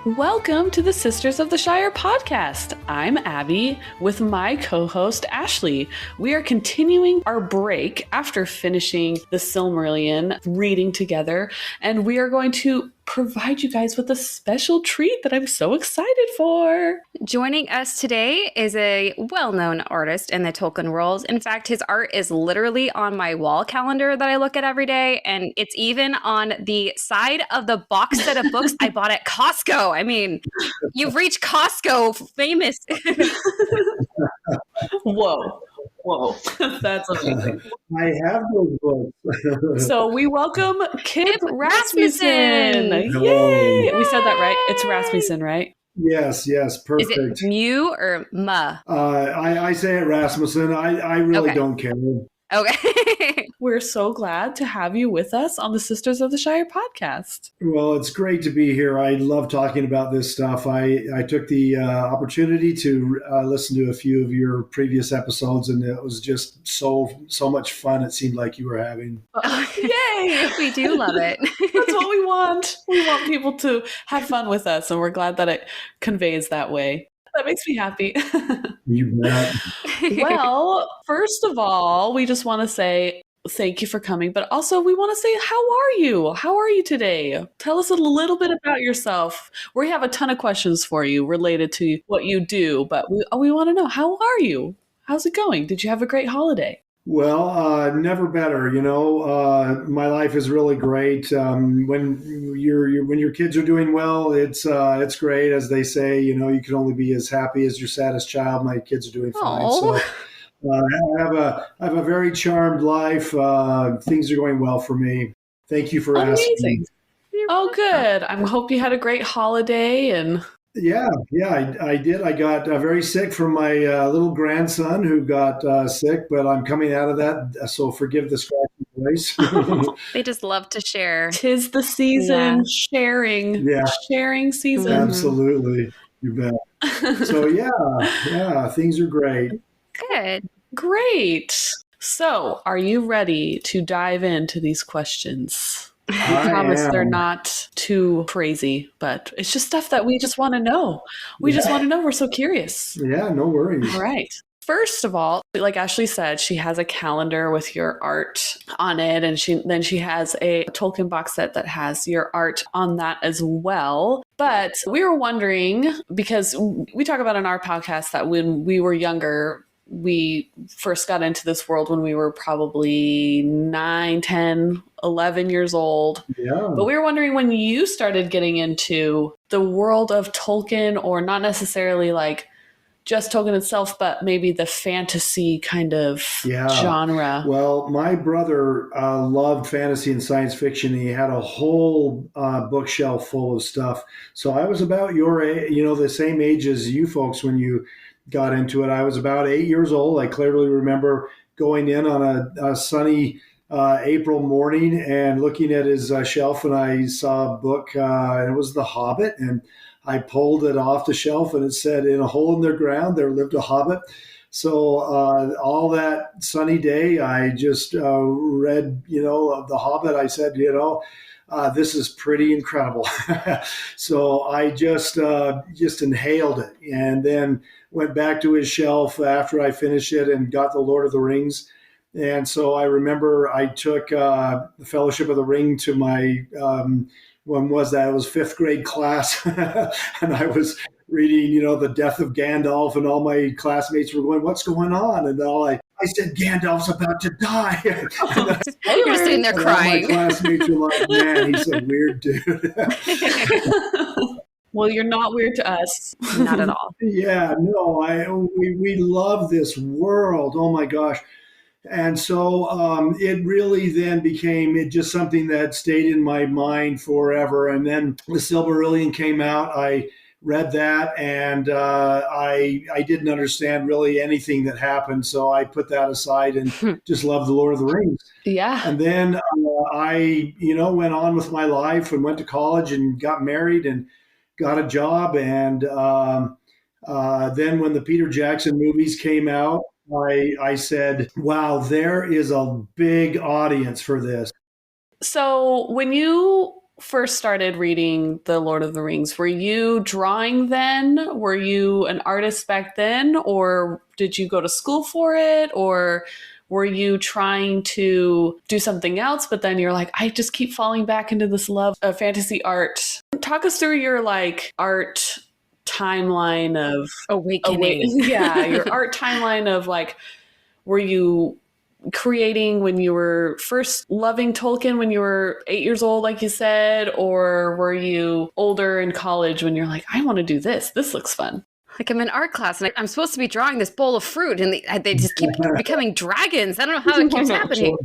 Welcome to the Sisters of the Shire podcast. I'm Abby with my co-host Ashley. We are continuing our break after finishing the Silmarillion reading together, and we are going to provide you guys with a special treat that I'm so excited for. Joining us today is a well-known artist in the Tolkien world. In fact, his art is literally on my wall calendar that I look at every day, and it's even on the side of the box set of books I bought at Costco. I mean, you've reached Costco famous. Whoa. That's amazing. I have those books. So we welcome Kip Rasmussen. Rasmussen. Yay! We said that right. It's Rasmussen, right? Yes, perfect. Is it Mew or Ma? I say it Rasmussen. I really don't care. Okay. We're so glad to have you with us on the Sisters of the Shire podcast. Well, it's great to be here. I love talking about this stuff. I took the opportunity to listen to a few of your previous episodes, and it was just so much fun it seemed like you were having. Yay! We do love it. That's what we want. We want people to have fun with us, and we're glad that it conveys that way. That makes me happy. You bet. Well, first of all, we just want to say thank you for coming, but also we want to say, how are you? How are you today? Tell us a little bit about yourself. We have a ton of questions for you related to what you do, but we want to know, how are you? How's it going? Did you have a great holiday? Well, never better. My life is really great. When your kids are doing well, it's great. As they say, you can only be as happy as your saddest child. My kids are doing fine. Aww. So I have a very charmed life. Things are going well for me. Thank you for asking. Oh, good. I hope you had a great holiday and. Yeah, I did. I got very sick from my little grandson who got sick, but I'm coming out of that, so forgive the scratchy voice. They just love to share. 'Tis the season, sharing season. Absolutely, you bet. So yeah, things are great. Good. Great. So, are you ready to dive into these questions? I promise they're not too crazy, but it's just stuff that we just want to know. We just want to know. We're so curious. Yeah, no worries. All right. First of all, like Ashley said, she has a calendar with your art on it, and she has a Tolkien box set that has your art on that as well. But we were wondering, because we talk about in our podcast that when we were younger, we first got into this world when we were probably 9, 10, 11 years old. Yeah. But we were wondering when you started getting into the world of Tolkien, or not necessarily like just Tolkien itself, but maybe the fantasy kind of genre. Well, my brother loved fantasy and science fiction. He had a whole bookshelf full of stuff. So I was about your age, the same age as you folks when you got into it. I was about 8 years old. I clearly remember going in on a sunny April morning and looking at his shelf, and I saw a book, and it was The Hobbit, and I pulled it off the shelf, and it said, "In a hole in the ground there lived a hobbit." So all that sunny day, I just read, The Hobbit. I said, this is pretty incredible. So I just inhaled it, and then went back to his shelf after I finished it and got the Lord of the Rings. And so I remember I took the Fellowship of the Ring to my, when was that? It was fifth grade class. And I was reading, the death of Gandalf, and all my classmates were going, "What's going on?" And I said, "Gandalf's about to die." You were sitting there crying. My classmates were like, "Man, he's a weird dude." Well, you're not weird to us. Not at all. Yeah, no, we love this world. Oh my gosh. And so it really then became just something that stayed in my mind forever. And then the Silmarillion came out. I read that, and I didn't understand really anything that happened. So I put that aside and just loved the Lord of the Rings. Yeah. And then I, went on with my life and went to college and got married and got a job. And then when the Peter Jackson movies came out, I said, wow, there is a big audience for this. So when you first started reading The Lord of the Rings, were you drawing then? Were you an artist back then? Or did you go to school for it? Or were you trying to do something else, but then you're like, I just keep falling back into this love of fantasy art? Talk us through your like art timeline of Awakening. yeah, your art timeline of like, were you creating when you were first loving Tolkien when you were 8 years old, like you said, or were you older in college when you're like, I want to do this. This looks fun. Like I'm in art class and I'm supposed to be drawing this bowl of fruit and they just keep becoming dragons. I don't know how it keeps happening.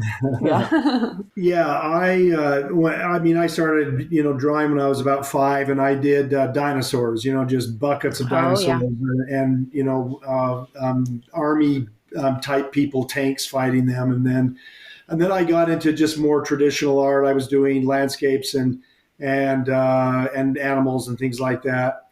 Yeah. Yeah, I started, drawing when I was about 5, and I did dinosaurs, just buckets of dinosaurs and army type people, tanks fighting them, and then I got into just more traditional art. I was doing landscapes and animals and things like that.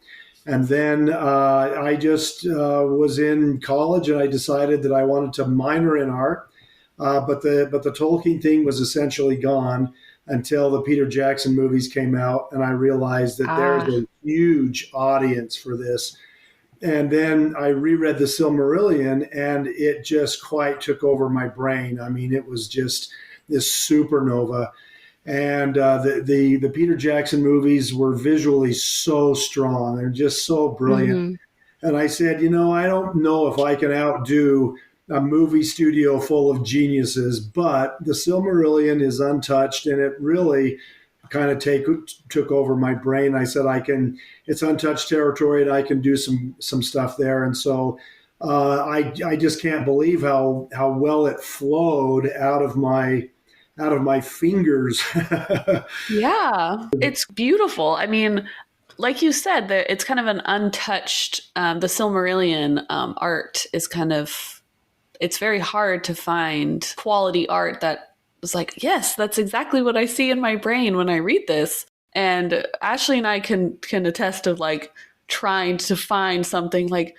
And then I just was in college, and I decided that I wanted to minor in art. But the Tolkien thing was essentially gone until the Peter Jackson movies came out, and I realized that there's a huge audience for this. And then I reread the Silmarillion, and it just quite took over my brain. I mean, it was just this supernova. And the Peter Jackson movies were visually so strong. They're just so brilliant. Mm-hmm. And I said, I don't know if I can outdo a movie studio full of geniuses, but the Silmarillion is untouched, and it really kind of took over my brain. I said, it's untouched territory, and I can do some stuff there. And so I just can't believe how well it flowed out of my fingers. Yeah, it's beautiful. I mean, like you said, it's kind of an untouched, the Silmarillion art is kind of, it's very hard to find quality art that was like, yes, that's exactly what I see in my brain when I read this. And Ashley and I can attest to like trying to find something like,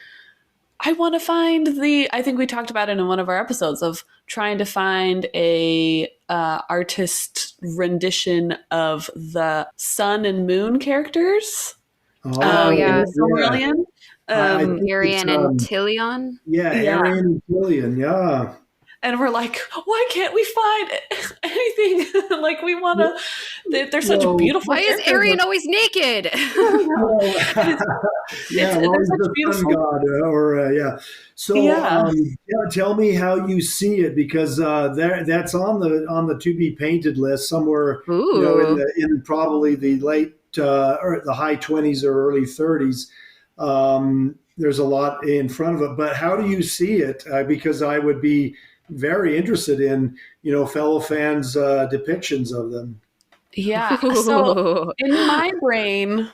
I want to find I think we talked about it in one of our episodes of trying to find a artist rendition of the sun and moon characters. Silmarillion. Arian and Tilion. Yeah, Arian and Tilion, yeah. And we're like, why can't we find anything? Like we want to, they're such beautiful Why is Arian always naked? The sun god, So tell me how you see it, because that's on the to be painted list somewhere. In probably the late or the high 20s or early 30s. There's a lot in front of it, but how do you see it? Because I would be very interested in, fellow fans' depictions of them. Yeah. So in my brain,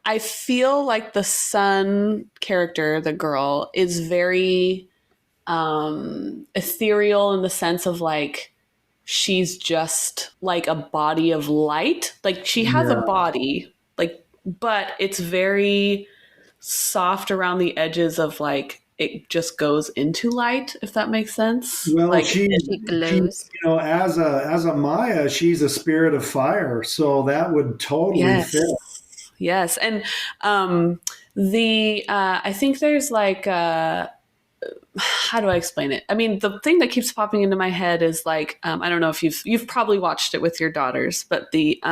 I feel like the sun character, the girl, is very ethereal in the sense of like, she's just like a body of light. Like she has a body, like, but it's very soft around the edges of like, it just goes into light, if that makes sense. Well, like she glows. As a Maya, she's a spirit of fire, so that would totally fit. Yes, and I think there's like how do I explain it? I mean, the thing that keeps popping into my head is like I don't know if you've probably watched it with your daughters, but the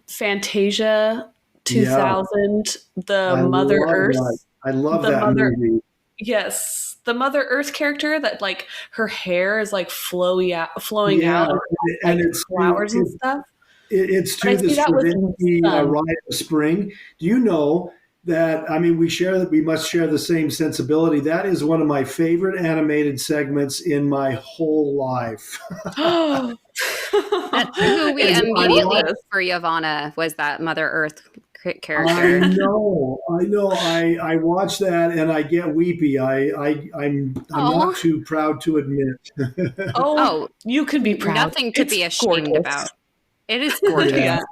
Fantasia 2000, the Mother Earth. That. I love that movie. Yes, the Mother Earth character that like her hair is like flowing out, and it's flowers and stuff. It's to the Stravinsky Rite of Spring. Do you know that? I mean, we must share the same sensibility. That is one of my favorite animated segments in my whole life. That's who we immediately for Yavanna was that Mother Earth character. I know. I watch that and I get weepy. I'm not too proud to admit. You could be proud. Nothing to be ashamed about. It is gorgeous.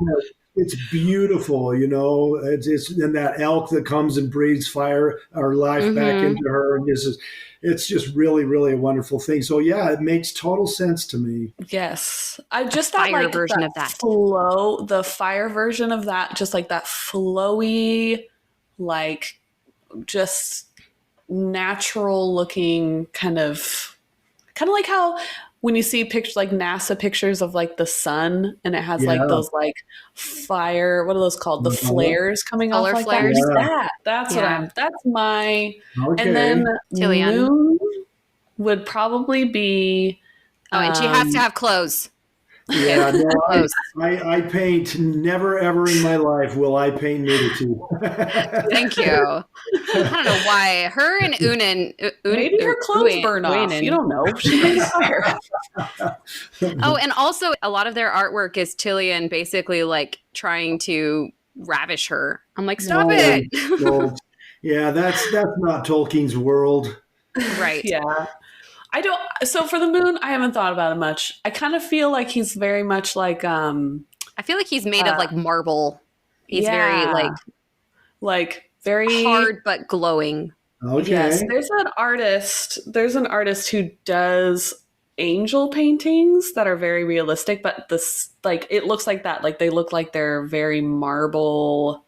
it's beautiful, you know. It's and that elk that comes and breathes fire or life back into her, and it's just really, really a wonderful thing. So yeah, it makes total sense to me. Yes. I just that Fire like version that of that. flow, the fire version of that, just like that flowy, like just natural looking kind of like how when you see pictures like NASA pictures of like the sun and it has like Yeah. those like fire, what are those called? The Uh-huh. flares coming Solar off like flares? Yeah. that's what Yeah. that's my, and Okay. then Tillian. moon would probably be, Oh, and she has to have clothes. Yeah, no, Clothes. I paint. Never ever in my life will I paint nudity. Thank you. I don't know why. Her and maybe her clothes burn off. You don't know. She made a fire. Oh, and also a lot of their artwork is Tillian basically like trying to ravish her. I'm like, stop it. No. Yeah, that's not Tolkien's world. Right. Yeah. I don't, so for the moon, I haven't thought about it much. I kind of feel like he's very much like I feel like he's made of like marble. He's yeah, very very hard but glowing. Okay. Yes, there's an artist who does angel paintings that are very realistic, but this like it looks like that. Like they look like they're very marble,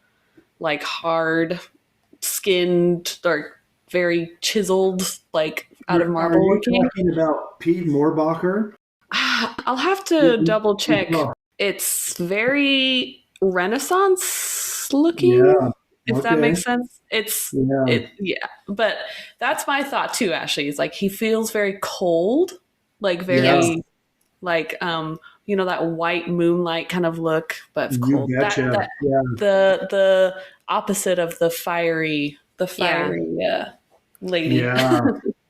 like hard skinned or very chiseled, like out of marble Are you looking. talking about Pete Moorbacher? I'll have to double check. It's very Renaissance looking, Yeah. if that Okay. makes sense. It's Yeah. yeah, but that's my thought too. Ashley is like he feels very cold, like very Yeah. like you know that white moonlight kind of look, but You cold. betcha. Yeah. The opposite of the fiery lady. Yeah.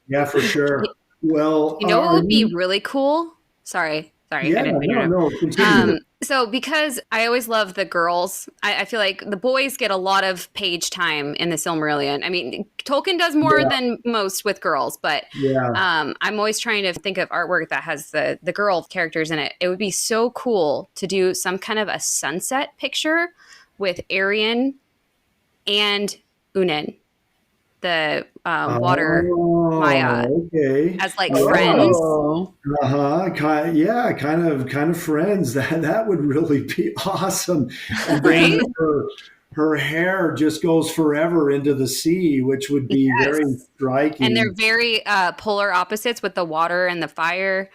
Yeah, for sure. Well, You know what would be really cool? Sorry. yeah, I didn't mean to interrupt. continue. So because I always love the girls, I feel like the boys get a lot of page time in the Silmarillion. I mean, Tolkien does more than most with girls, but Yeah. I'm always trying to think of artwork that has the girl characters in it. It would be so cool to do some kind of a sunset picture with Arian and Unen, the water Maya, Okay. as like friends. Uh-huh. Kind of friends. That would really be awesome. And then Right? her hair just goes forever into the sea, which would be very striking. And they're very polar opposites with the water and the fire.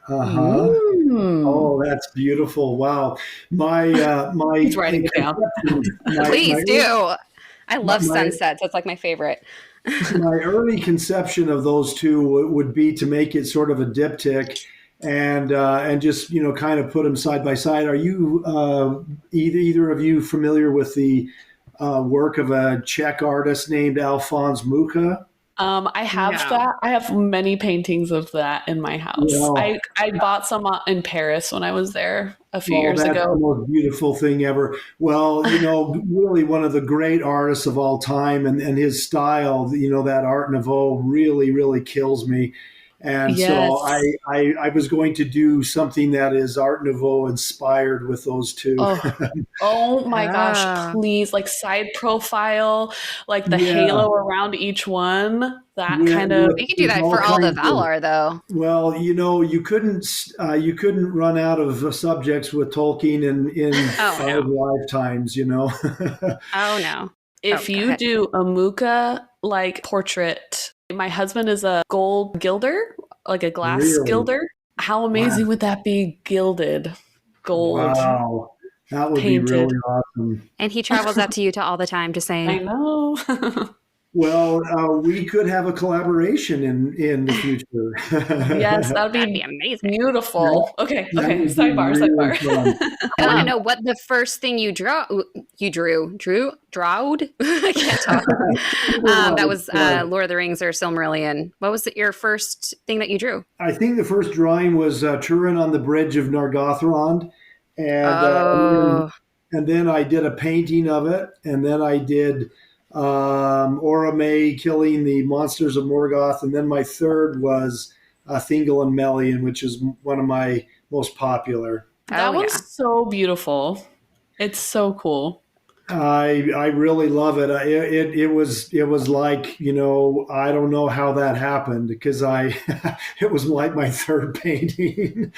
Uh-huh. Oh, that's beautiful. Wow. My He's writing it down. Please do. I love sunsets. That's like my favorite. My early conception of those two would be to make it sort of a diptych and just, you know, kind of put them side by side. Are you either of you familiar with the work of a Czech artist named Alphonse Mucha? I have that. I have many paintings of that in my house. Yeah. I bought some in Paris when I was there a few years That's ago. the most beautiful thing ever. Well, you know, really one of the great artists of all time, and his style, you know, that Art Nouveau really, really kills me. And so I was going to do something that is Art Nouveau inspired with those two. Oh my gosh, please, like side profile, like the halo around each one. That kind of You can do that for all the Valar, though. Well, you know, you couldn't run out of subjects with Tolkien in 5 lifetimes, you know. Oh no. If you do a Mucha like portrait, my husband is a gold gilder, like a glass gilder. How amazing would that be? Gilded gold. Wow. That would painted. Be really awesome. And he travels out to Utah all the time, just saying. I know. Well, we could have a collaboration in the future. Yes, that'd be amazing. Beautiful. Okay. Sidebar. I want to know what the first thing you drawed. I can't talk. That was Lord of the Rings or Silmarillion. What was your first thing that you drew? I think the first drawing was Turin on the bridge of Nargothrond, and then I did a painting of it, and then I did Orome killing the monsters of Morgoth, and then my third was Thingol and Melian, which is one of my most popular. That one's so beautiful. It's so cool. I really love it. It was like, I don't know how that happened because I it was like my third painting.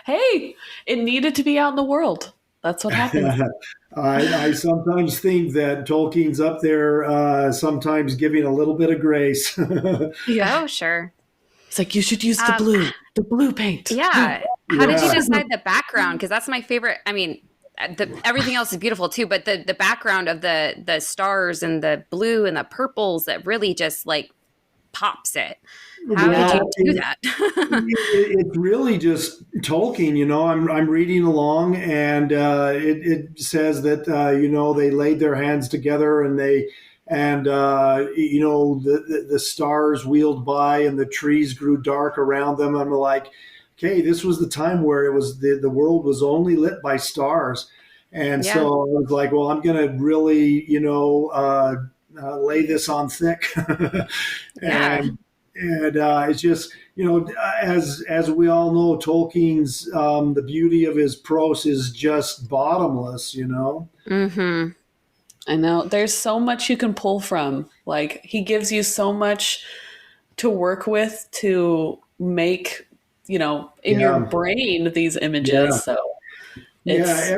Hey, it needed to be out in the world. That's what happens. I sometimes think that Tolkien's up there, sometimes giving a little bit of grace. Oh, sure. It's like you should use Um, the blue paint. yeah. How did you Yeah. decide the background? Because that's my favorite. I mean, everything else is beautiful too, but the background of the stars and the blue and the purples that really just like pops it. How did Well, you do that? it's really just Tolkien. I'm reading along, and it says that they laid their hands together, and the stars wheeled by, and the trees grew dark around them. I'm like, okay, this was the time where it was the world was only lit by stars, and Yeah. so I was like, well, I'm going to really lay this on thick, Yeah. and it's just, as we all know, Tolkien's the beauty of his prose is just bottomless. Mm-hmm. I know. There's so much you can pull from. Like, he gives you so much to work with to make, in your Yeah, brain these yeah. images. So Yeah, it's,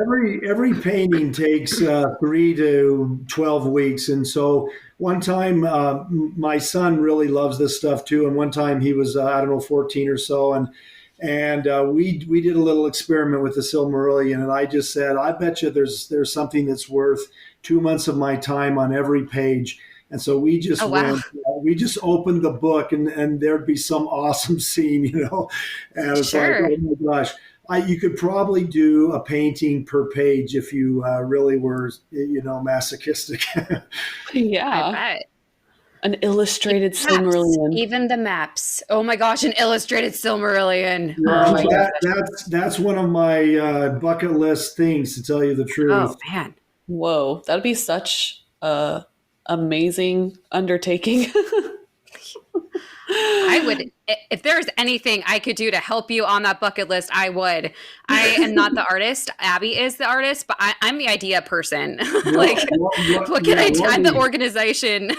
every painting takes 3 to 12 weeks, and so one time my son really loves this stuff too, and one time he was I don't know 14 or so, and we did a little experiment with the Silmarillion, and I just said, I bet you there's something that's worth 2 months of my time on every page. And so we just Oh, wow. we just opened the book, and there'd be some awesome scene, and it's like, Sure. oh my gosh. You could probably do a painting per page if you really were, masochistic. I yeah, bet. an illustrated Maps, Silmarillion. even the maps. Oh my gosh, an illustrated Silmarillion. Yeah, Oh my gosh. that's one of my bucket list things, to tell you the Oh truth. man. Whoa, that'd be such a amazing undertaking. I would, if there was anything I could do to help you on that bucket list, I would. I am not the artist. Abby is the artist, but I'm the idea person. Like, what can Yeah, I do? I'm the organization.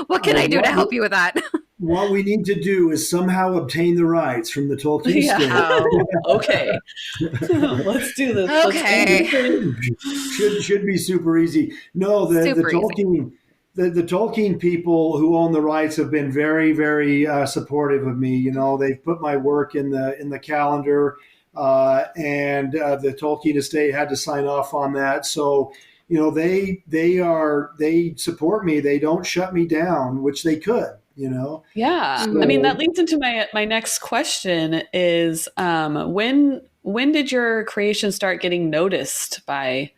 What can I do to help you with that? what we need to do is somehow obtain the rights from the Tolkien Yeah. estate. Oh, Okay, let's do this. Let's okay. do Should be super easy. No, the Super easy. Tolkien the Tolkien people who own the rights have been very, very supportive of me. They've put my work in the calendar, and the Tolkien estate had to sign off on that. So, they support me. They don't shut me down, which they could. Yeah. I mean, So that leads into my next question is when did your creation start getting noticed by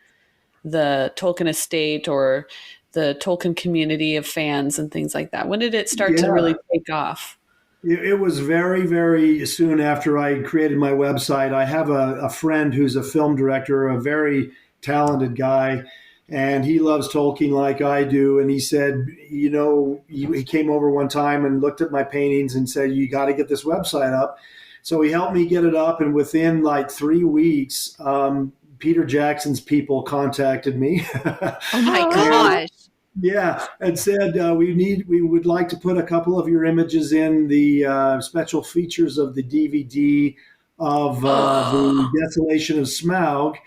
the Tolkien estate or the Tolkien community of fans and things like that? When did it start to yeah. really take off? It was very, very soon after I created my website. I have a friend who's a film director, a very talented guy, and he loves Tolkien like I do. And he said, he came over one time and looked at my paintings and said, you got to get this website up. So he helped me get it up. And within like 3 weeks, Peter Jackson's people contacted me. Oh my Oh, gosh. Yeah, and said we would like to put a couple of your images in the special features of the DVD of the Desolation of Smaug,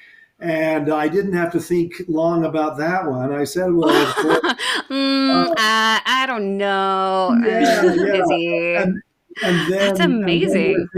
and I didn't have to think long about that one. I said, "Well, of course, I don't know. yeah, yeah," Izzy. and and That's then amazing.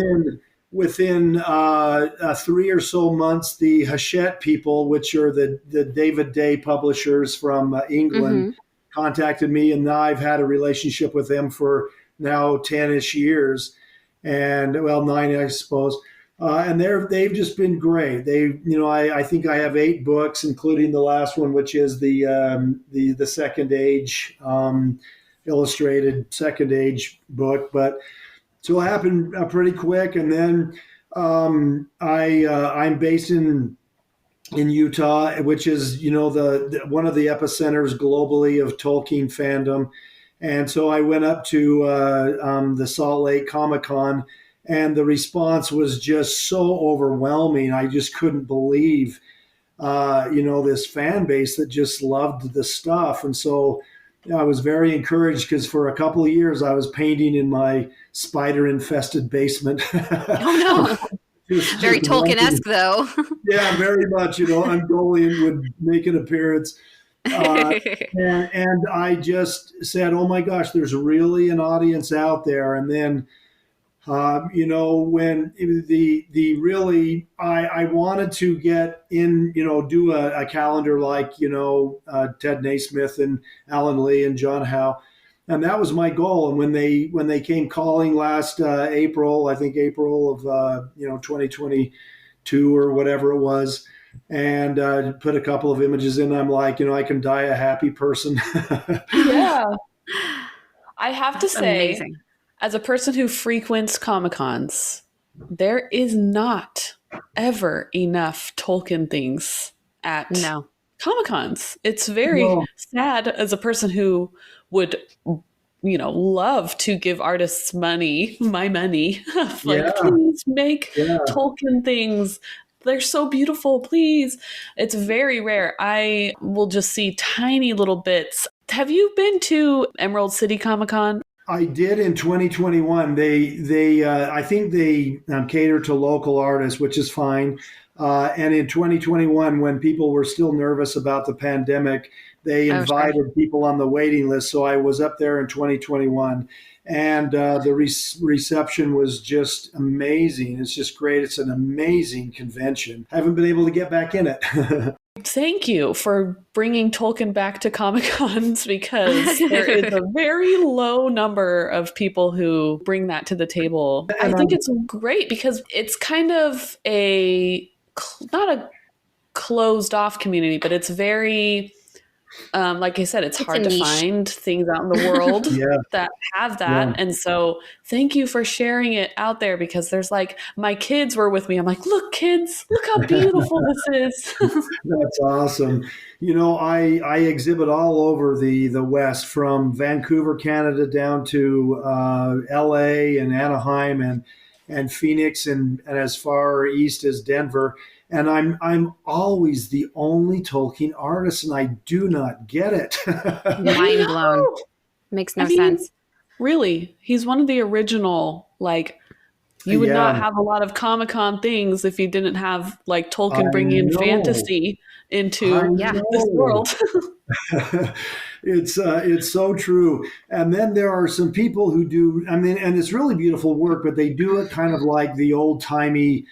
within 3 or so months, the Hachette people, which are the David Day publishers from England, Hmm. contacted me, and now I've had a relationship with them for now 10-ish years, and well, 9, I suppose. And they've just been great. I think I have 8 books, including the last one, which is the Second Age illustrated Second Age book, but. So it happened pretty quick, and then I'm based in Utah, which is the one of the epicenters globally of Tolkien fandom, and so I went up to the Salt Lake Comic Con, and the response was just so overwhelming. I just couldn't believe this fan base that just loved the stuff. And so I was very encouraged because for a couple of years I was painting in my spider infested basement. Oh no. Very Tolkien-esque though. Yeah, very much. Ungoliant would make an appearance. And I just said, oh my gosh, there's really an audience out there. And then, when the really, I wanted to get in, do a calendar like, Ted Naismith and Alan Lee and John Howe. And that was my goal. And when they came calling last April, I think April of 2022 or whatever it was, and put a couple of images in, I'm like, I can die a happy person. Yeah. I have to say, amazing. as a person who frequents Comic-Cons, there is not ever enough Tolkien things at Comic-Cons. It's very sad as a person who would, love to give artists my money. Please make Tolkien things. They're so beautiful, please. It's very rare. I will just see tiny little bits. Have you been to Emerald City Comic-Con? I did in 2021. They I think they cater to local artists, which is fine. And in 2021, when people were still nervous about the pandemic, they invited people on the waiting list. So I was up there in 2021, and the reception was just amazing. It's just great. It's an amazing convention. I haven't been able to get back in it. Thank you for bringing Tolkien back to Comic-Cons, because there is a very low number of people who bring that to the table. I think it's great because it's kind of not a closed off community, but it's very, like I said, it's hard to find things out in the world that have that. Yeah. And so thank you for sharing it out there, because there's my kids were with me. I'm like, look, kids, look how beautiful this is. That's awesome. I exhibit all over the West, from Vancouver, Canada, down to LA and Anaheim and Phoenix and as far east as Denver. And I'm always the only Tolkien artist, and I do not get it. Mind blown. Makes no sense. Really, he's one of the original. You would not have a lot of Comic-Con things if you didn't have Tolkien bringing in fantasy into this world. It's so true. And then there are some people who do. And it's really beautiful work, but they do it kind of like the old timey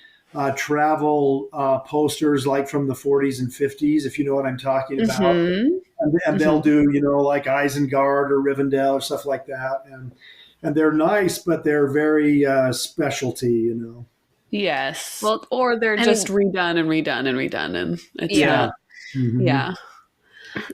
travel posters, like from the 40s and 50s, if you know what I'm talking about. Mm-hmm. And they'll do, like Isengard or Rivendell or stuff like that. And they're nice, but they're very specialty, Yes. Well, or they're just redone. And it's, Mm-hmm.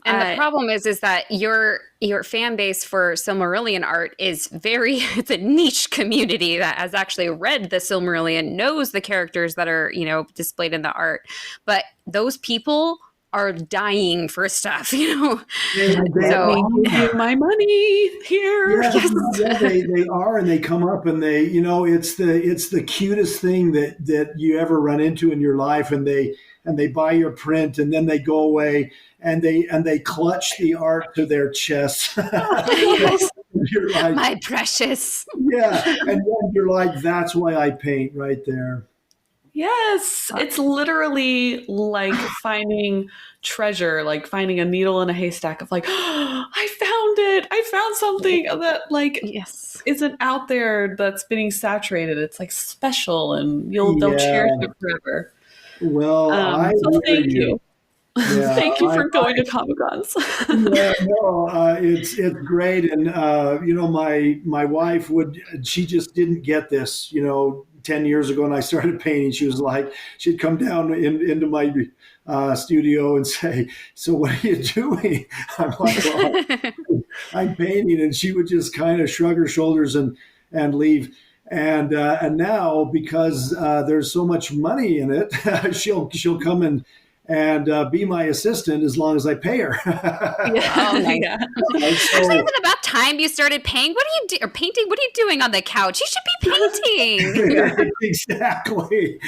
And the problem is that your fan base for Silmarillion art is it's a niche community that has actually read the Silmarillion, knows the characters that are, displayed in the art. But those people are dying for stuff, They give my money here. They are, and they come up, and they, it's the cutest thing that you ever run into in your life, and they buy your print, and then they go away, and they clutch the art to their chest. Yes. You're like, my precious. Yeah, and then you're like, that's why I paint right there. Yes, it's literally like finding treasure, like finding a needle in a haystack of I found it. I found something that isn't out there, that's being saturated. It's special, and they'll cherish it forever. Well, so thank you. Yeah, thank you for going to Comic-Cons. It's great, and my wife she just didn't get this, 10 years ago, and I started painting. She was she'd come down into my studio and say, "So what are you doing?" I'm like, "Well, I'm painting," and she would just kind of shrug her shoulders and leave. And now, because there's so much money in it, she'll come and be my assistant as long as I pay her. Yeah. Oh, nice. Yeah. So, Actually, is it about time you started painting? What are you or painting? What are you doing on the couch? You should be painting. exactly.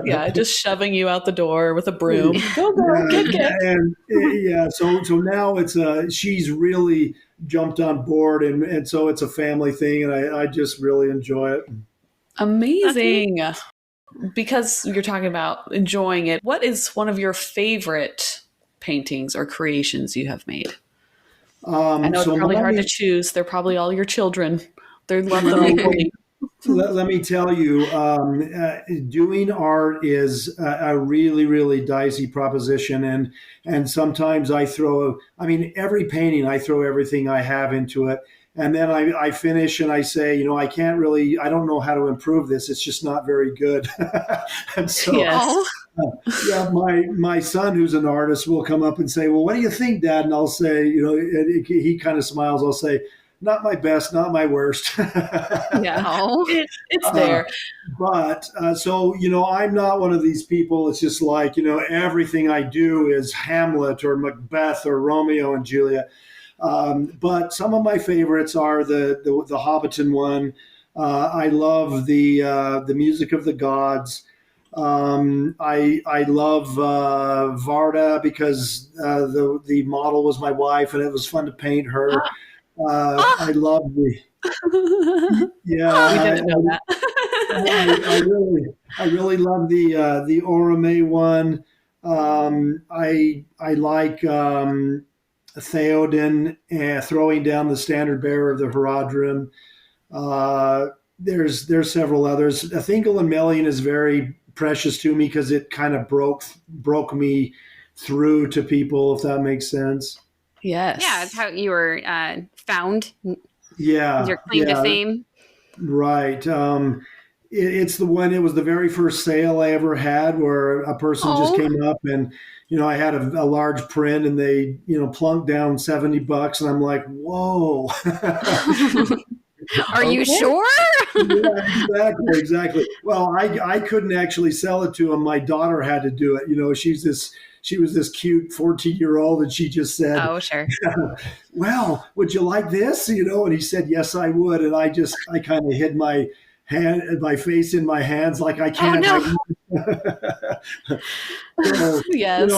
Yeah, just shoving you out the door with a broom. Go, go, get. And yeah, so now it's she's really jumped on board, and so it's a family thing, and I just really enjoy it. Amazing. Because you're talking about enjoying it, what is one of your favorite paintings or creations you have made? I know it's probably hard to choose. They're probably all your children. They love them equally. Let me tell you, doing art is a really, really dicey proposition, and sometimes every painting I throw everything I have into it, and then I finish and I say, I I don't know how to improve this. It's just not very good. And so, Yes. yeah, my son, who's an artist, will come up and say, "Well, what do you think, Dad?" And I'll say, he kind of smiles. I'll say, "Not my best, not my worst." Yeah. It's there. So, I'm not one of these people. It's just like, everything I do is Hamlet or Macbeth or Romeo and Juliet. But some of my favorites are the Hobbiton one. I love the music of the gods. I love Varda because the model was my wife, and it was fun to paint her. I love We didn't know that. I really love the Orome one. I like Theoden throwing down the standard bearer of the Haradrim. There's several others. Thingol and Melian is very precious to me because it kind of broke me through to people, if that makes sense. Yes. Yeah, it's how you were found. Yeah. Your claim to fame. Right. It's the one, it was the very first sale I ever had where a person just came up and, I had a large print and they, plunked down $70 and I'm like, whoa. Are you sure? Yeah, exactly. Well, I couldn't actually sell it to him. My daughter had to do it. She was this cute 14-year-old and she just said, "Oh, sure. Well, would you like this?" And he said, "Yes, I would." And I kind of hid my face in my hands like I can't. Oh, no. So, Yes.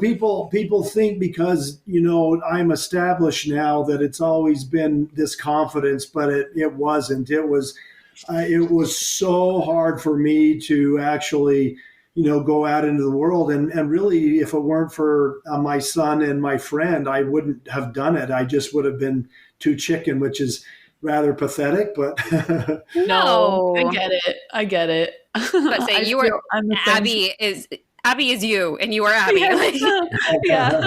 people think because I'm established now that it's always been this confidence, but it wasn't. It was so hard for me to actually go out into the world, and really, if it weren't for my son and my friend, I wouldn't have done it. I just would have been too chicken, which is rather pathetic, but No, I get it. But say Abby is you, and you are Abby. Yeah.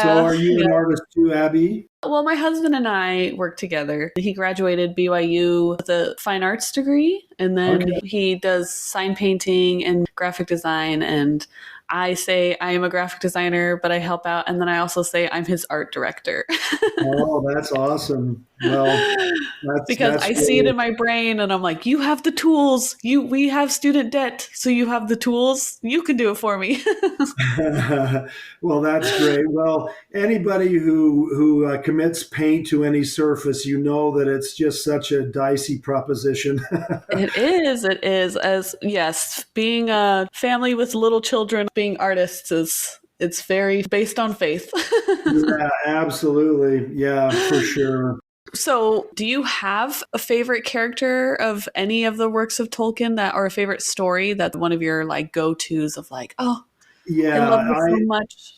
So are you an artist too, Abby? Well, my husband and I work together. He graduated BYU with a fine arts degree, and then he does sign painting and graphic design. And I say I am a graphic designer, but I help out. And then I also say I'm his art director. Oh, that's awesome. Well, because I see it in my brain and I'm like, you have the tools. We have student debt, so you have the tools. You can do it for me. Well, that's great. Well, anybody who commits paint to any surface, that it's just such a dicey proposition. It is. As yes, being a family with little children, being artists it's very based on faith. Yeah, absolutely. Yeah, for sure. So, do you have a favorite character of any of the works of Tolkien or a favorite story that one of your go-tos of yeah, I love this so much?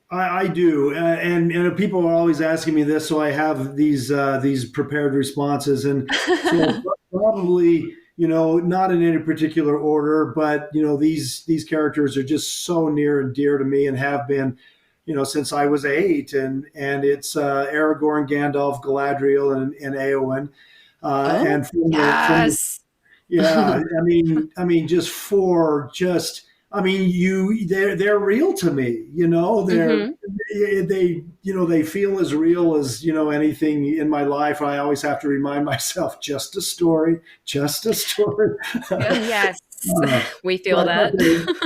I do, and people are always asking me this, so I have these prepared responses, and so probably not in any particular order, but these characters are just so near and dear to me and have been. Since I was 8, and it's Aragorn, Gandalf, Galadriel, and Eowyn, and they're real to me. They're they feel as real as anything in my life. I always have to remind myself, just a story, just a story. Yes, we feel but, that.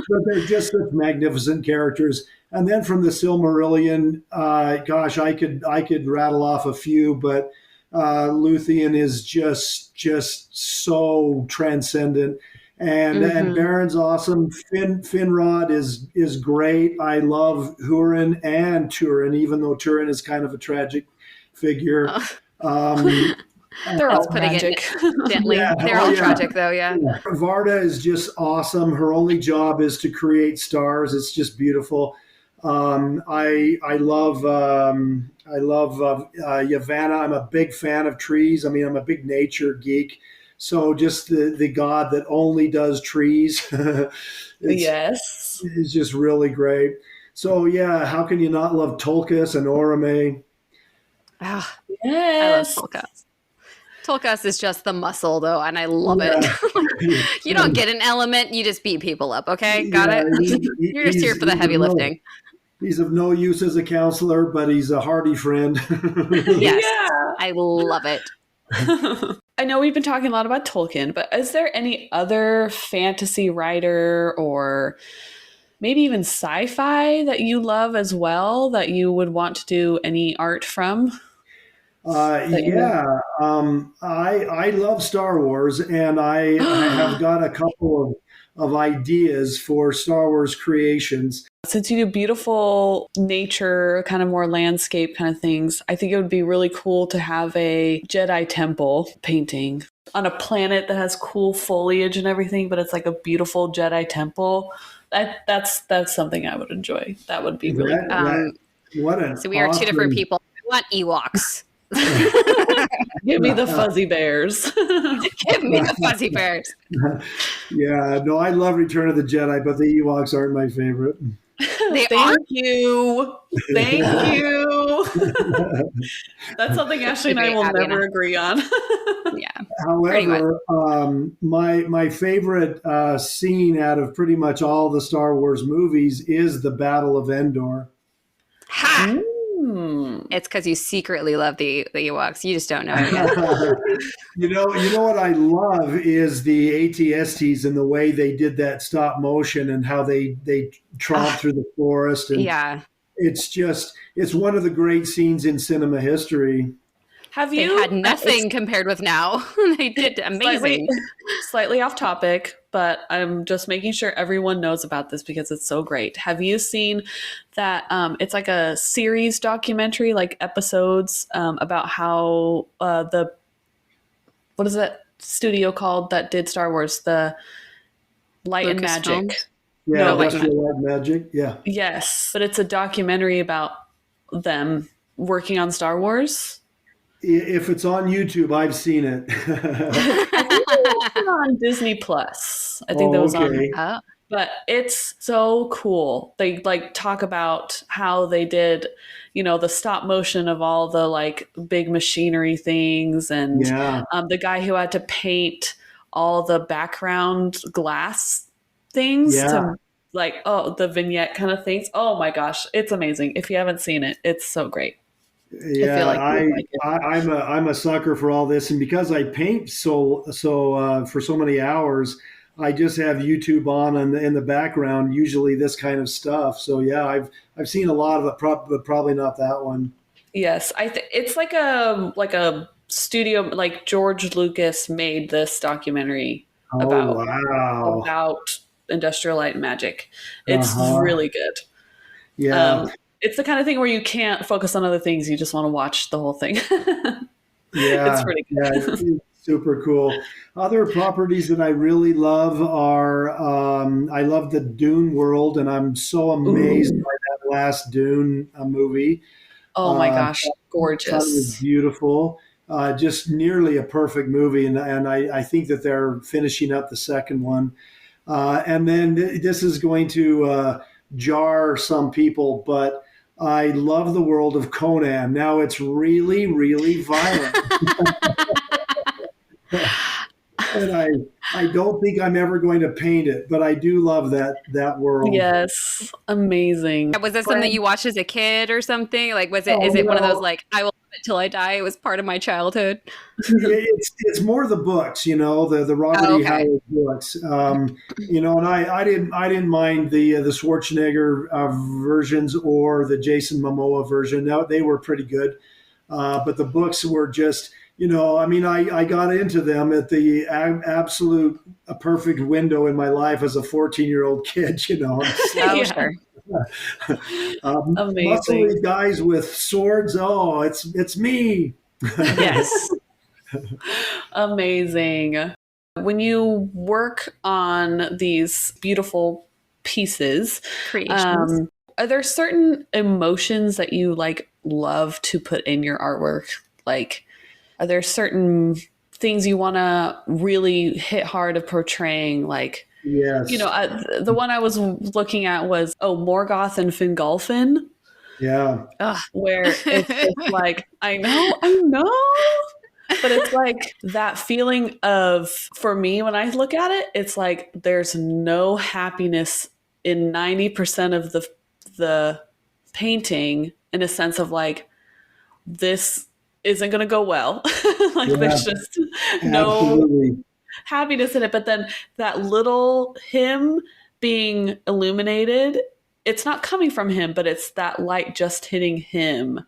but they're just such magnificent characters. And then from the Silmarillion, gosh, I could rattle off a few, but Luthien is just so transcendent. And Baron's awesome. Finrod is great. I love Hurin and Turin, even though Turin is kind of a tragic figure. They're all tragic. Gently. Yeah. They're all tragic, though. Yeah. Varda is just awesome. Her only job is to create stars. It's just beautiful. I love Yavanna. I'm a big fan of trees. I mean, I'm a big nature geek. So just the god that only does trees. Yes. Is just really great. So yeah, how can you not love Tolkien and Orome? Ah, Yes. I love Tolkien. Tolkien is just the muscle, though, and I love it. You don't get an element, you just beat people up, okay? Got it? You're just here for the heavy lifting. He's of no use as a counselor, but he's a hearty friend. Yes, Yeah. I love it. I know we've been talking a lot about Tolkien, but is there any other fantasy writer or maybe even sci-fi that you love as well that you would want to do any art from? I love Star Wars, and I have got a couple of ideas for Star Wars creations. Since you do beautiful nature, kind of more landscape kind of things, I think it would be really cool to have a Jedi temple painting on a planet that has cool foliage and everything, but it's like a beautiful Jedi temple. That's something I would enjoy. That would be really cool. So we are two different people. I want Ewoks. Give me the fuzzy bears. Give me the fuzzy bears. Yeah, no, I love Return of the Jedi, but the Ewoks aren't my favorite. Thank you. That's something Ashley and I will never agree on. Yeah. However, my favorite scene out of pretty much all the Star Wars movies is the Battle of Endor. Ha! It's because you secretly love the Ewoks. You just don't know it yet. You know what I love is the ATSTs and the way they did that stop motion and how they tromp through the forest. And yeah. It's one of the great scenes in cinema history. They had nothing compared with now. They did amazing. Slightly off topic, but I'm just making sure everyone knows about this because it's so great. Have you seen that? It's like a series documentary, like episodes about how what is that studio called that did Star Wars? The Light and Magic. Films? Yeah, Light and Magic. Yeah. Yes, but it's a documentary about them working on Star Wars. If it's on YouTube, I've seen it. I think it was on Disney Plus. I think that was on. But it's so cool. They talk about how they did, the stop motion of all the big machinery things, and the guy who had to paint all the background glass things to the vignette kind of things. Oh my gosh, it's amazing. If you haven't seen it, it's so great. Yeah, I'm a sucker for all this, and because I paint so for so many hours, I just have YouTube on in the background. Usually, this kind of stuff. So yeah, I've seen a lot of it, but probably not that one. Yes, it's like a studio, like George Lucas made this documentary about Industrial Light and Magic. It's really good. Yeah. It's the kind of thing where you can't focus on other things. You just want to watch the whole thing. Yeah. It's pretty good. Yeah, it's super cool. Other properties that I really love are, I love the Dune world, and I'm so amazed by that last Dune movie. Oh my gosh, gorgeous. It was beautiful. Just nearly a perfect movie, and I think that they're finishing up the second one. And then this is going to jar some people, but I love the world of Conan. Now it's really, really violent. and I don't think I'm ever going to paint it, but I do love that world. Yes, amazing. Was this something Friend, you watched as a kid or something? Like, oh, is it one of those well, like, I will love it till I die? It was part of my childhood. it's more the books, the Robert Oh, E. okay. Howard books, and I didn't mind the Schwarzenegger versions or the Jason Momoa version. Now they were pretty good, but the books were just, I mean, I got into them at the absolute a perfect window in my life as a 14-year-old kid, and Oh, Yeah, sure. amazing. muscly guys with swords. Oh, it's me. Yes, amazing. When you work on these beautiful pieces, Creations. um, are there certain emotions that you like love to put in your artwork? Like, are there certain things you want to really hit hard of portraying? Like, Yes. the one I was looking at was Morgoth and Fingolfin, Yeah. Ugh. where it's just like, I know, but it's like that feeling of, for me, when I look at it, it's like there's no happiness in 90% of the painting, in a sense of like, this isn't going to go well. Like Yeah. there's just no Absolutely. happiness in it. But then that little him being illuminated, it's not coming from him, but it's that light just hitting him,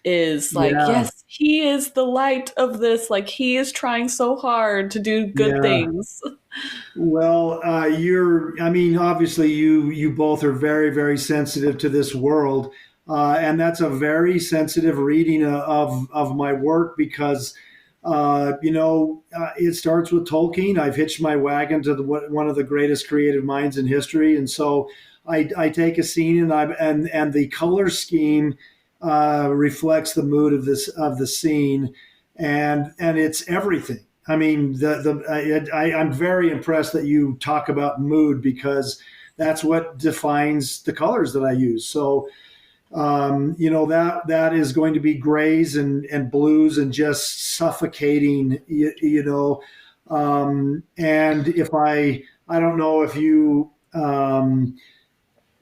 is like, Yeah. yes, he is the light of this. Like, he is trying so hard to do good Yeah. things. Well, I mean, obviously you both are very, very sensitive to this world. And that's a very sensitive reading of my work because, it starts with Tolkien. I've hitched my wagon to one of the greatest creative minds in history. And so I take a scene and the color scheme reflects the mood of the scene, and it's everything. I mean, I'm very impressed that you talk about mood because that's what defines the colors that I use. So, that is going to be grays and blues and just suffocating, and if I don't know if you,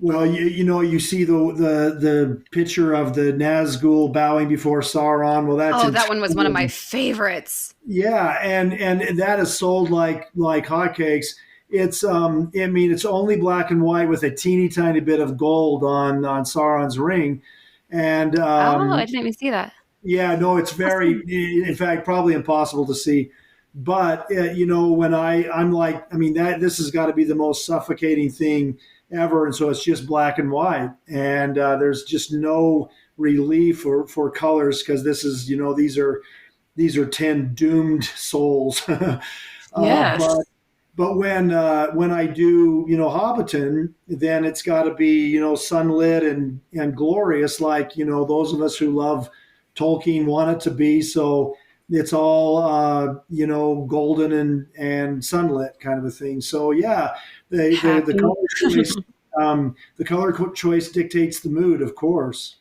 well, you see the picture of the Nazgul bowing before Sauron. Well, that's Oh, that one was one of my entirely, favorites. yeah, and that is sold like hotcakes. I mean, it's only black and white with a teeny tiny bit of gold on Sauron's ring, and Oh, I didn't even see that. yeah, no, it's very, Awesome. in fact, probably impossible to see. But when I'm like, I mean, that this has got to be the most suffocating thing ever, and so it's just black and white, and there's just no relief for colors because this is, these are 10 doomed souls. Yes. But when I do, Hobbiton, then it's got to be, sunlit and glorious, like, those of us who love Tolkien want it to be. So it's all, golden and sunlit kind of a thing. So yeah, the Happy. color choice, the color choice dictates the mood, of course.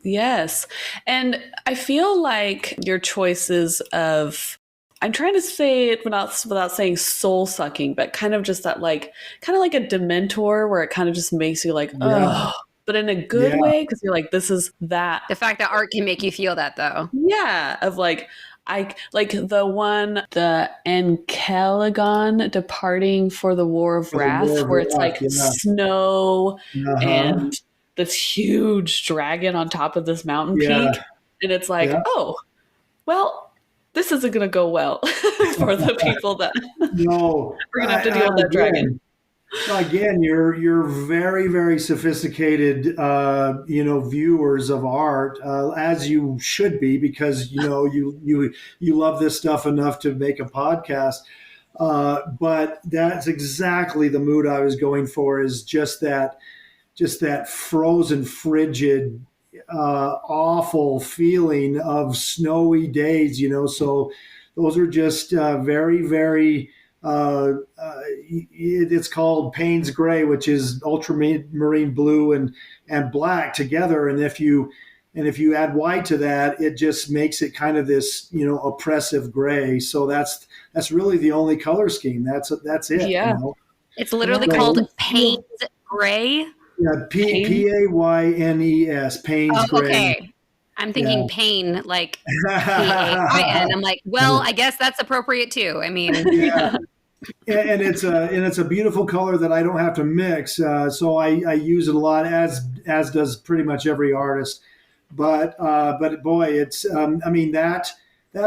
Yes. And I feel like your choices of, I'm trying to say it without saying soul sucking, but kind of just that, like, kind of like a Dementor, where it kind of just makes you like, Yeah, oh, but in a good yeah, way, because you're like, this is that. The fact that art can make you feel that, though. Yeah, of like, I like the Enkelligon departing for the War of for the Wrath, War of where it's Wrath, like yeah, snow uh-huh, and this huge dragon on top of this mountain yeah, peak. And it's like, yeah. oh, well, this isn't going to go well for the people that No, we're going to have to deal with that dragon. again, you're very, very sophisticated, viewers of art, as you should be, because you love this stuff enough to make a podcast. But that's exactly the mood I was going for. Is just that frozen, frigid, awful feeling of snowy days. So those are just very, very. It's called Payne's Gray, which is ultramarine blue and black together. And if you And if you add white to that, it just makes it kind of this, oppressive gray. So that's really the only color scheme. That's it. Yeah. It's literally So- called Payne's Gray. Yeah, Pain? Paynes, Payne's Oh, gray. okay. I'm thinking pain, like Pain. I'm like, well, I guess that's appropriate too. I mean, Yeah. And it's a beautiful color that I don't have to mix. So I use it a lot, as does pretty much every artist. But boy, it's that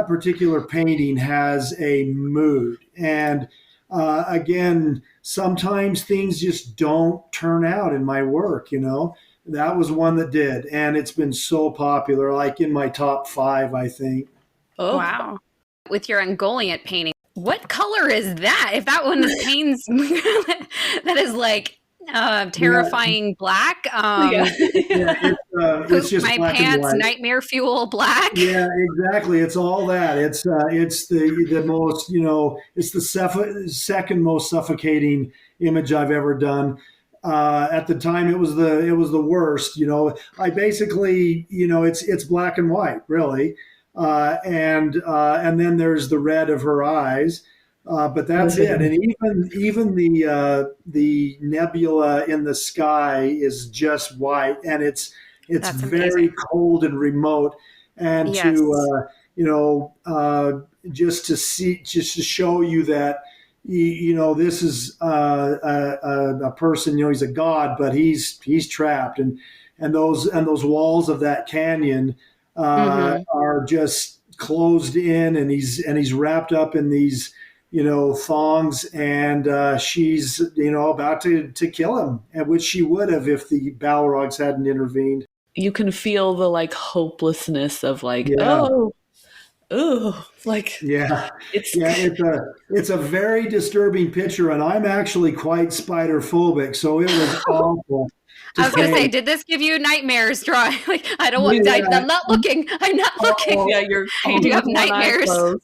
particular painting has a mood, and again, sometimes things just don't turn out in my work. That was one that did, and it's been so popular, like in my top 5, I think. Oh, wow. With your Ungoliant painting, what color is that? If that one is Payne's, that is like terrifying black. Yeah, it's just my black and pants, white. nightmare fuel black. Yeah, exactly. It's all that. It's the most, it's the second most suffocating image I've ever done. At the time, it was the worst. I basically, it's black and white, really, and then there's the red of her eyes. But that's it. And even the nebula in the sky is just white, and it's That's very amazing. cold and remote. And Yes. just to show you that this is a person. He's a god, but he's trapped, and those walls of that canyon are just closed in, and he's wrapped up in these thongs, and she's about to kill him, and which she would have if the Balrogs hadn't intervened. you can feel the like hopelessness of like, Yeah. like Yeah, it's it's a very disturbing picture, and I'm actually quite spider phobic, so it was awful. to I was going to say, paint. did this give you nightmares drawing? Like, I don't want, Yeah. I'm not looking. I'm not looking. yeah, you're Do painting you have with one eye nightmares? closed.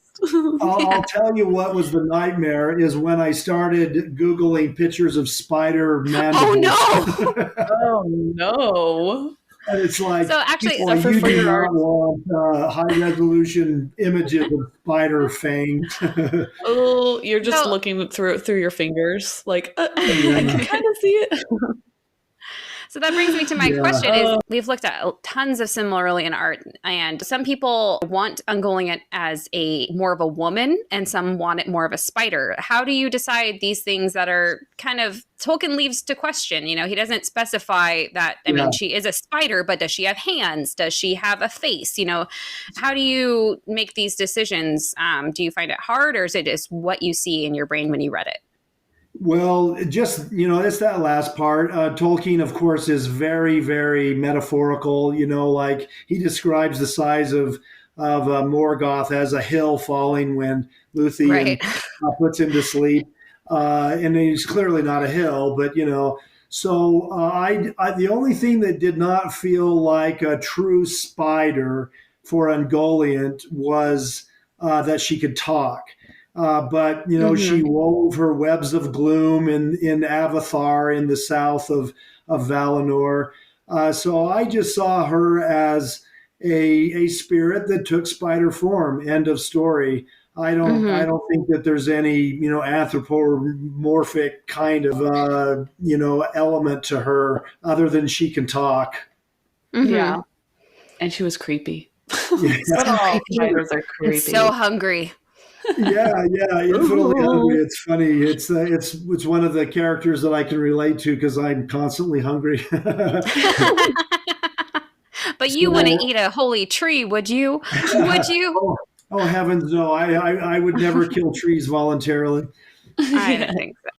I'll tell you what was the nightmare is when I started Googling pictures of spider mandibles. Oh, no. Oh no! And it's like, So actually, people, suffer you for do your not art. want high-resolution images of spider fangs. Oh, you're just So- looking through your fingers, like I can kind of see it. So that brings me to my Yeah. question is we've looked at tons of Silmarillion art, and some people want Ungoliant as more of a woman and some want it more of a spider. How do you decide these things that are kind of Tolkien leaves to question? He doesn't specify that. I mean, she is a spider, but does she have hands? Does she have a face? How do you make these decisions? Do you find it hard, or is it just what you see in your brain when you read it? Well, just, it's that last part. Tolkien, of course, is very, very metaphorical. Like he describes the size of Morgoth as a hill falling when Luthien Right. puts him to sleep. And he's clearly not a hill, but, so the only thing that did not feel like a true spider for Ungoliant was that she could talk. But she wove her webs of gloom in Avathar in the south of Valinor. So I just saw her as a spirit that took spider form. End of story. I don't think that there's any anthropomorphic kind of element to her other than she can talk. Yeah, and she was creepy. Yeah. But all spiders are creepy. It's so hungry. Yeah, infinitely hungry. It's funny. It's one of the characters that I can relate to because I'm constantly hungry. But you wouldn't eat a holy tree, would you? Would you? Oh heavens, no! I would never kill trees voluntarily. I don't think so.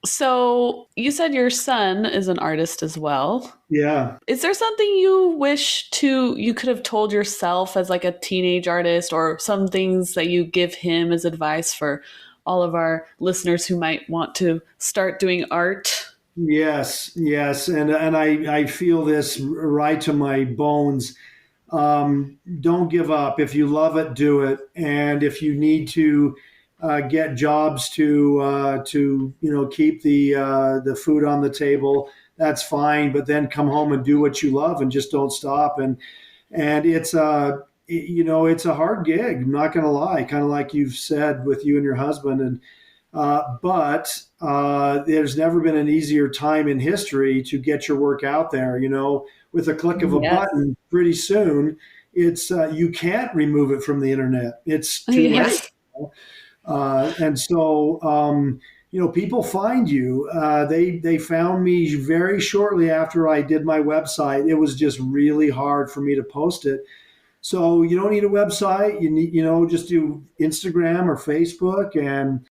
So you said your son is an artist as well. Yeah. Is there something you wish you could have told yourself as like a teenage artist, or some things that you give him as advice for all of our listeners who might want to start doing art? Yes, and I feel this right to my bones. Don't give up. If you love it, do it. And if you need to get jobs to keep the food on the table, that's fine. But then come home and do what you love, and just don't stop. And and it's it's a hard gig. I'm not going to lie, kind of like you've said with you and your husband, and but there's never been an easier time in history to get your work out there. With a click of a Yes. button, pretty soon it's you can't remove it from the internet. It's too late. Yes. And so, people find you. They found me very shortly after I did my website. It was just really hard for me to post it. So you don't need a website. You need, just do Instagram or Facebook, and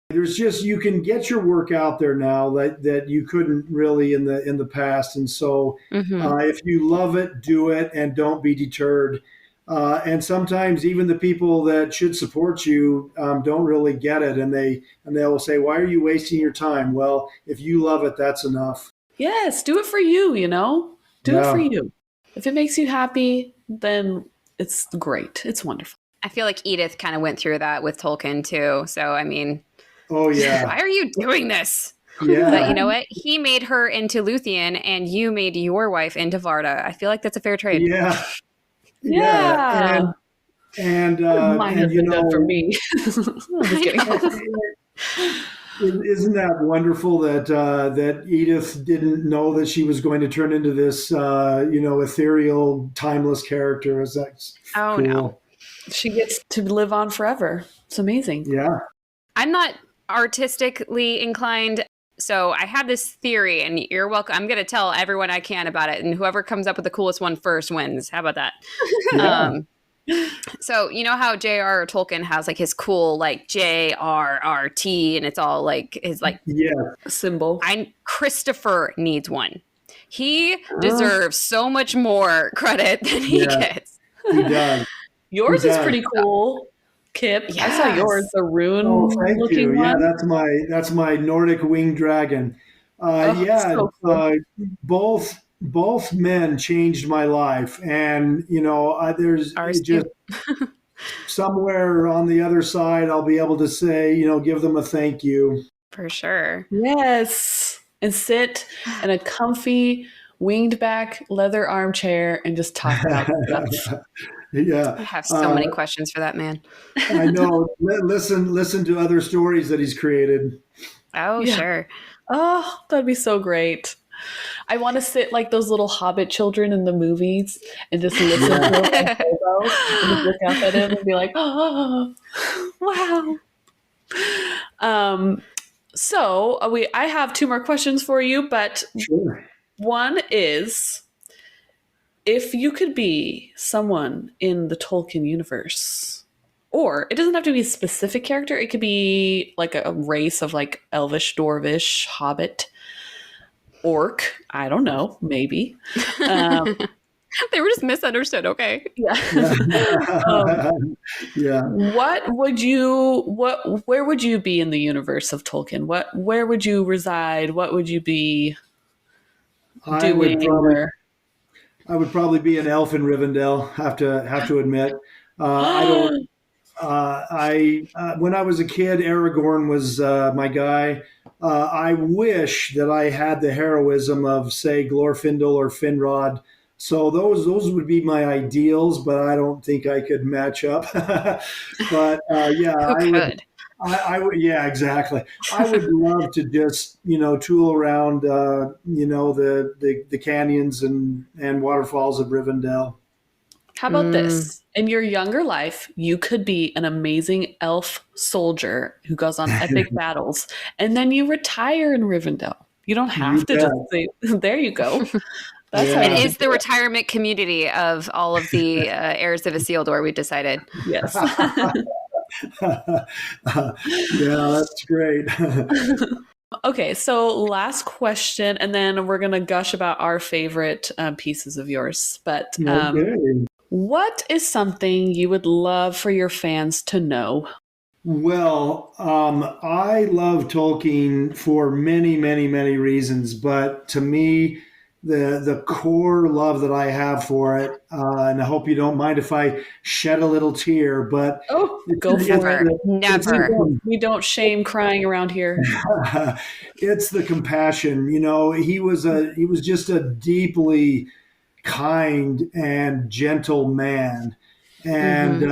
you can get your work out there now that you couldn't really in the past. And so, if you love it, do it, and don't be deterred. And sometimes even the people that should support you don't really get it, and they will say, "Why are you wasting your time?" Well, if you love it, that's enough. Yes, do it for you. Do it for you. If it makes you happy, then it's great. It's wonderful. I feel like Edith kind of went through that with Tolkien too. So I mean, oh yeah, why are you doing this? Yeah, but you know what? He made her into Luthien, and you made your wife into Varda. I feel like that's a fair trade. Yeah. Yeah. And mine has been done for me. I'm just kidding. Isn't that wonderful that Edith didn't know that she was going to turn into this ethereal, timeless character? Is that cool? No. She gets to live on forever. It's amazing. Yeah. I'm not artistically inclined. So I have this theory, and you're welcome. I'm going to tell everyone I can about it, and whoever comes up with the coolest one first wins. How about that? Yeah. So you know how JRR Tolkien has like his cool like JRRT, and it's all like his like symbol. Christopher needs one. He deserves so much more credit than he gets. He does. Yours is pretty cool. Kip, yes. I saw yours, the rune looking one. Yeah, that's my Nordic winged dragon. So cool. Both men changed my life, and there's just somewhere on the other side I'll be able to say, give them a thank you. For sure. Yes. And sit in a comfy winged back leather armchair and just talk about stuff. Yeah, I have so many questions for that man. I know. Listen to other stories that he's created. Oh, sure. Oh, that'd be so great. I want to sit like those little Hobbit children in the movies and just listen to him and just look up at him and be like, "Oh, wow." So I have two more questions for you, but one is, if you could be someone in the Tolkien universe, or it doesn't have to be a specific character, it could be like a race of like Elvish, Dwarvish, Hobbit, Orc, I don't know, maybe. They were just misunderstood, okay? Where would you be in the universe of Tolkien? Where would you reside? What would you be doing? I would probably be an elf in Rivendell. Have to admit, when I was a kid, Aragorn was my guy. I wish that I had the heroism of, say, Glorfindel or Finrod. So those would be my ideals, but I don't think I could match up. But I would. Yeah, exactly. I would love to just tool around the canyons and waterfalls of Rivendell. How about this? In your younger life, you could be an amazing elf soldier who goes on epic battles, and then you retire in Rivendell. You don't have to just say, there you go. It is the retirement community of all of the heirs of Isildur, we decided. Yes. Yeah, that's great. Okay, so last question, and then we're going to gush about our favorite pieces of yours. But what is something you would love for your fans to know? Well, I love Tolkien for many, many, many reasons, but to me, the core love that I have for it, and I hope you don't mind if I shed a little tear, but go for it. Never. We don't shame crying around here. It's the compassion. He was just a deeply kind and gentle man. And,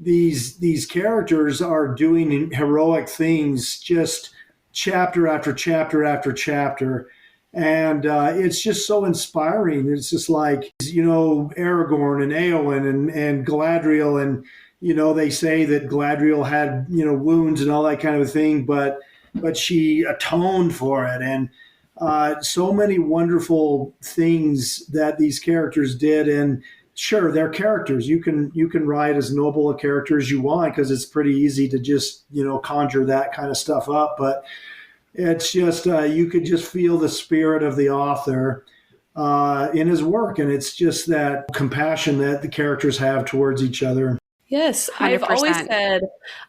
these characters are doing heroic things just chapter after chapter after chapter. And it's just so inspiring. It's just like, Aragorn and Éowyn and Galadriel. And, they say that Galadriel had, wounds and all that kind of thing, but she atoned for it. And so many wonderful things that these characters did. And sure, they're characters. You can write as noble a character as you want, because it's pretty easy to just, conjure that kind of stuff up. But it's just, you could just feel the spirit of the author in his work. And it's just that compassion that the characters have towards each other. Yes, 100%.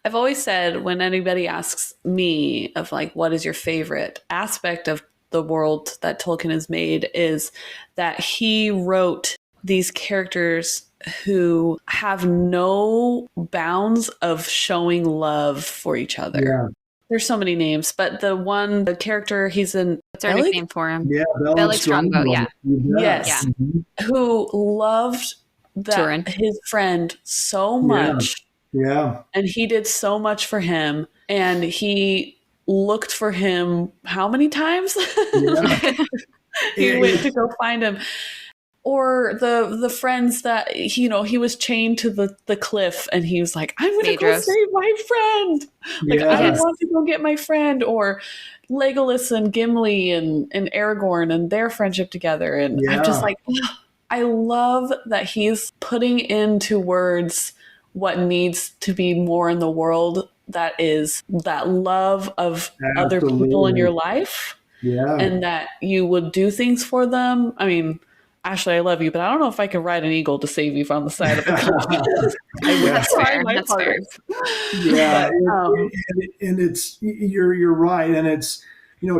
I've always said when anybody asks me of like, what is your favorite aspect of the world that Tolkien has made, is that he wrote these characters who have no bounds of showing love for each other. Yeah. There's so many names, but the character he's in. What's our nickname for him? Yeah, Belly Strongbow, yeah. Yes. Yeah. Mm-hmm. Who loved Turin. his friend so much. Yeah. And he did so much for him. And he looked for him how many times? Yeah. He went to go find him. Or the friends that, he was chained to the cliff and he was like, I'm going to go save my friend. Like, I want to go get my friend. Or Legolas and Gimli and Aragorn and their friendship together. And I'm just like, I love that he's putting into words what needs to be more in the world. That is that love of other people in your life. Yeah. And that you would do things for them. I mean, Ashley, I love you, but I don't know if I can ride an eagle to save you from the side of a cliff. That's fair. That's fair. Yeah. And it's, you're right. And it's,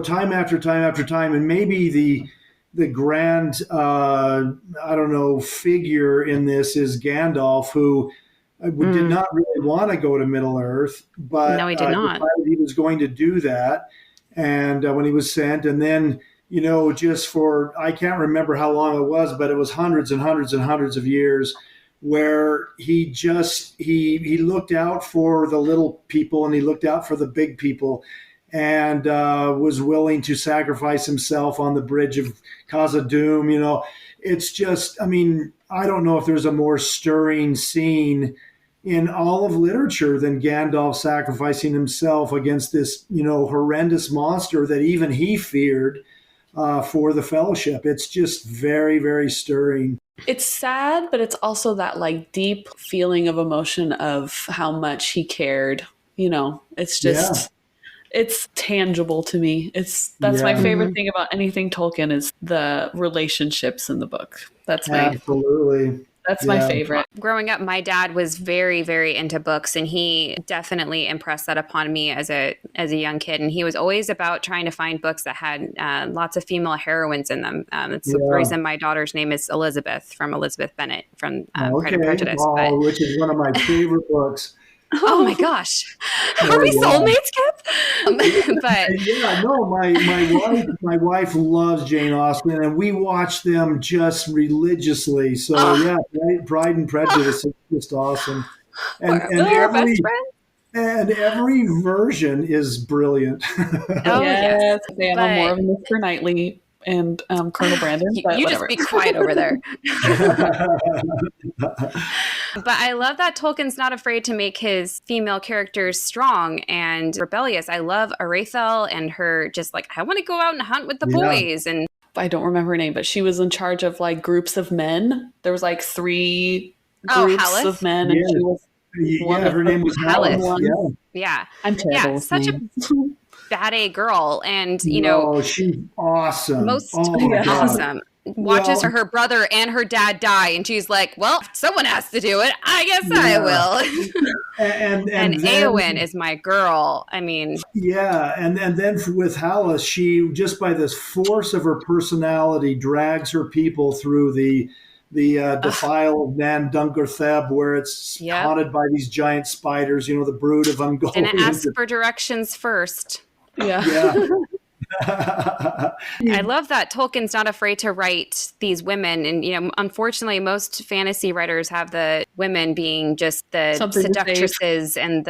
time after time after time. And maybe the grand, figure in this is Gandalf, who did not really want to go to Middle Earth, but no, he did not. Decided he was going to do that. And when he was sent, and then, just for, I can't remember how long it was, but it was hundreds and hundreds and hundreds of years where he looked out for the little people and he looked out for the big people, and was willing to sacrifice himself on the bridge of Khazad-dûm. It's just, I don't know if there's a more stirring scene in all of literature than Gandalf sacrificing himself against this, horrendous monster that even he feared for the Fellowship. It's just very, very stirring. It's sad, but it's also that like deep feeling of emotion of how much he cared. It's just... It's tangible to me. That's my favorite thing about anything Tolkien is the relationships in the book. That's my favorite. Growing up, my dad was very, very into books, and he definitely impressed that upon me as a young kid. And he was always about trying to find books that had lots of female heroines in them. That's the reason my daughter's name is Elizabeth, from Elizabeth Bennet from Pride and Prejudice. Which is one of my favorite books. Oh my gosh. Are we soulmates, Kip? My wife loves Jane Austen, and we watch them just religiously. So Pride and Prejudice is just awesome. And every version is brilliant. Yes. I'm more of a Mr. Knightley and Colonel Brandon. But you whatever. Just be quiet over there. But I love that Tolkien's not afraid to make his female characters strong and rebellious. I love Arathel and her just like, I want to go out and hunt with the boys. And I don't remember her name, but she was in charge of like groups of men. There was like 3 groups of men. And she was her name was Haleth. Yeah. I'm terrible. Yeah, such a bad A girl. And, she's awesome. Awesome. Watches her brother and her dad die, and she's like, well, if someone has to do it, I guess I will. and Éowyn is my girl. And then with Haleth, she just by this force of her personality drags her people through the defile of Nan Dungartheb, where it's haunted by these giant spiders, the brood of Ungoliant. And it asks for directions first. Yeah. I love that Tolkien's not afraid to write these women. And, unfortunately, most fantasy writers have the women being just the Something to save. seductresses and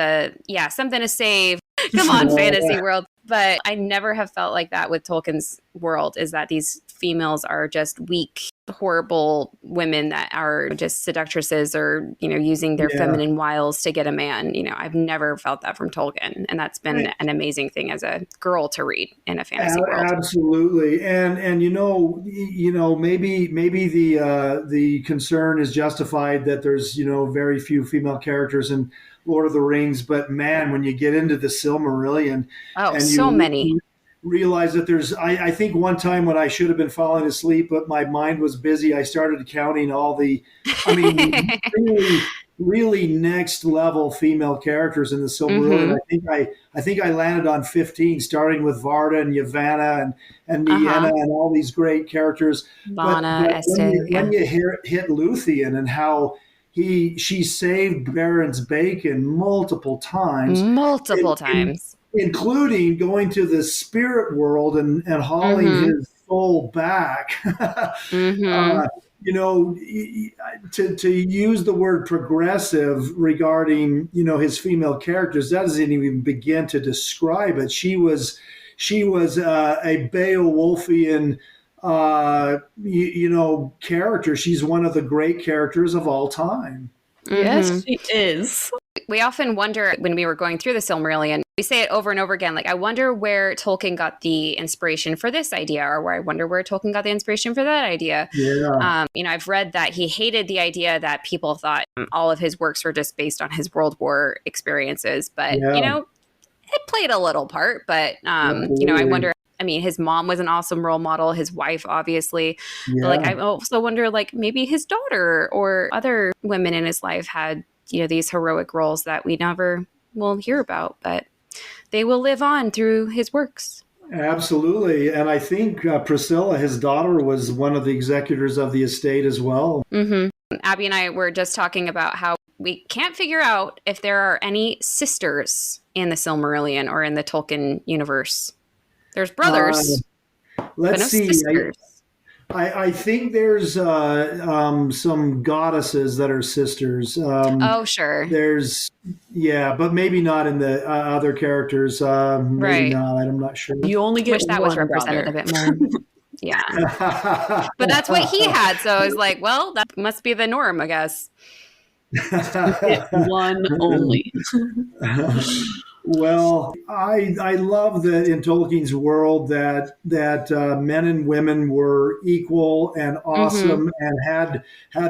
something to save. Come on, fantasy world. But I never have felt like that with Tolkien's world, is that these females are just weak, horrible women that are just seductresses or, using their feminine wiles to get a man. I've never felt that from Tolkien. And that's been an amazing thing as a girl to read in a fantasy world. Absolutely. And maybe the concern is justified that there's, very few female characters in Lord of the Rings, but man, when you get into the Silmarillion, and so many, realize that I think one time when I should have been falling asleep, but my mind was busy, I started counting all the, really, really next level female characters in the Silmarillion. I think I landed on 15, starting with Varda and Yavanna and Nienna and all these great characters. Vana, when you hit Luthien and how she saved Baron's bacon multiple times, including going to the spirit world and hauling his soul back. To use the word progressive regarding his female characters, that doesn't even begin to describe it. She was a Beowulfian character. She's one of the great characters of all time. Yes, she is. We often wonder when we were going through the Silmarillion, we say it over and over again, like, I wonder where Tolkien got the inspiration for this idea, or where I wonder where Tolkien got the inspiration for that idea. Yeah. I've read that he hated the idea that people thought all of his works were just based on his World War experiences. But, it played a little part. But, I wonder, his mom was an awesome role model, his wife, obviously. Yeah. But, I also wonder, maybe his daughter or other women in his life had, these heroic roles that we never will hear about, but they will live on through his works. Absolutely. And I think Priscilla, his daughter, was one of the executors of the estate as well. Abby and I were just talking about how we can't figure out if there are any sisters in the Silmarillion or in the Tolkien universe. There's brothers. Let's see. Sisters. I think there's some goddesses that are sisters. Sure. But maybe not in the other characters. Maybe not. I'm not sure. You only get that was represented a bit more. Yeah. But that's what he had. So I was like, well, that must be the norm, I guess. One only. Well, I love that in Tolkien's world that men and women were equal and awesome and had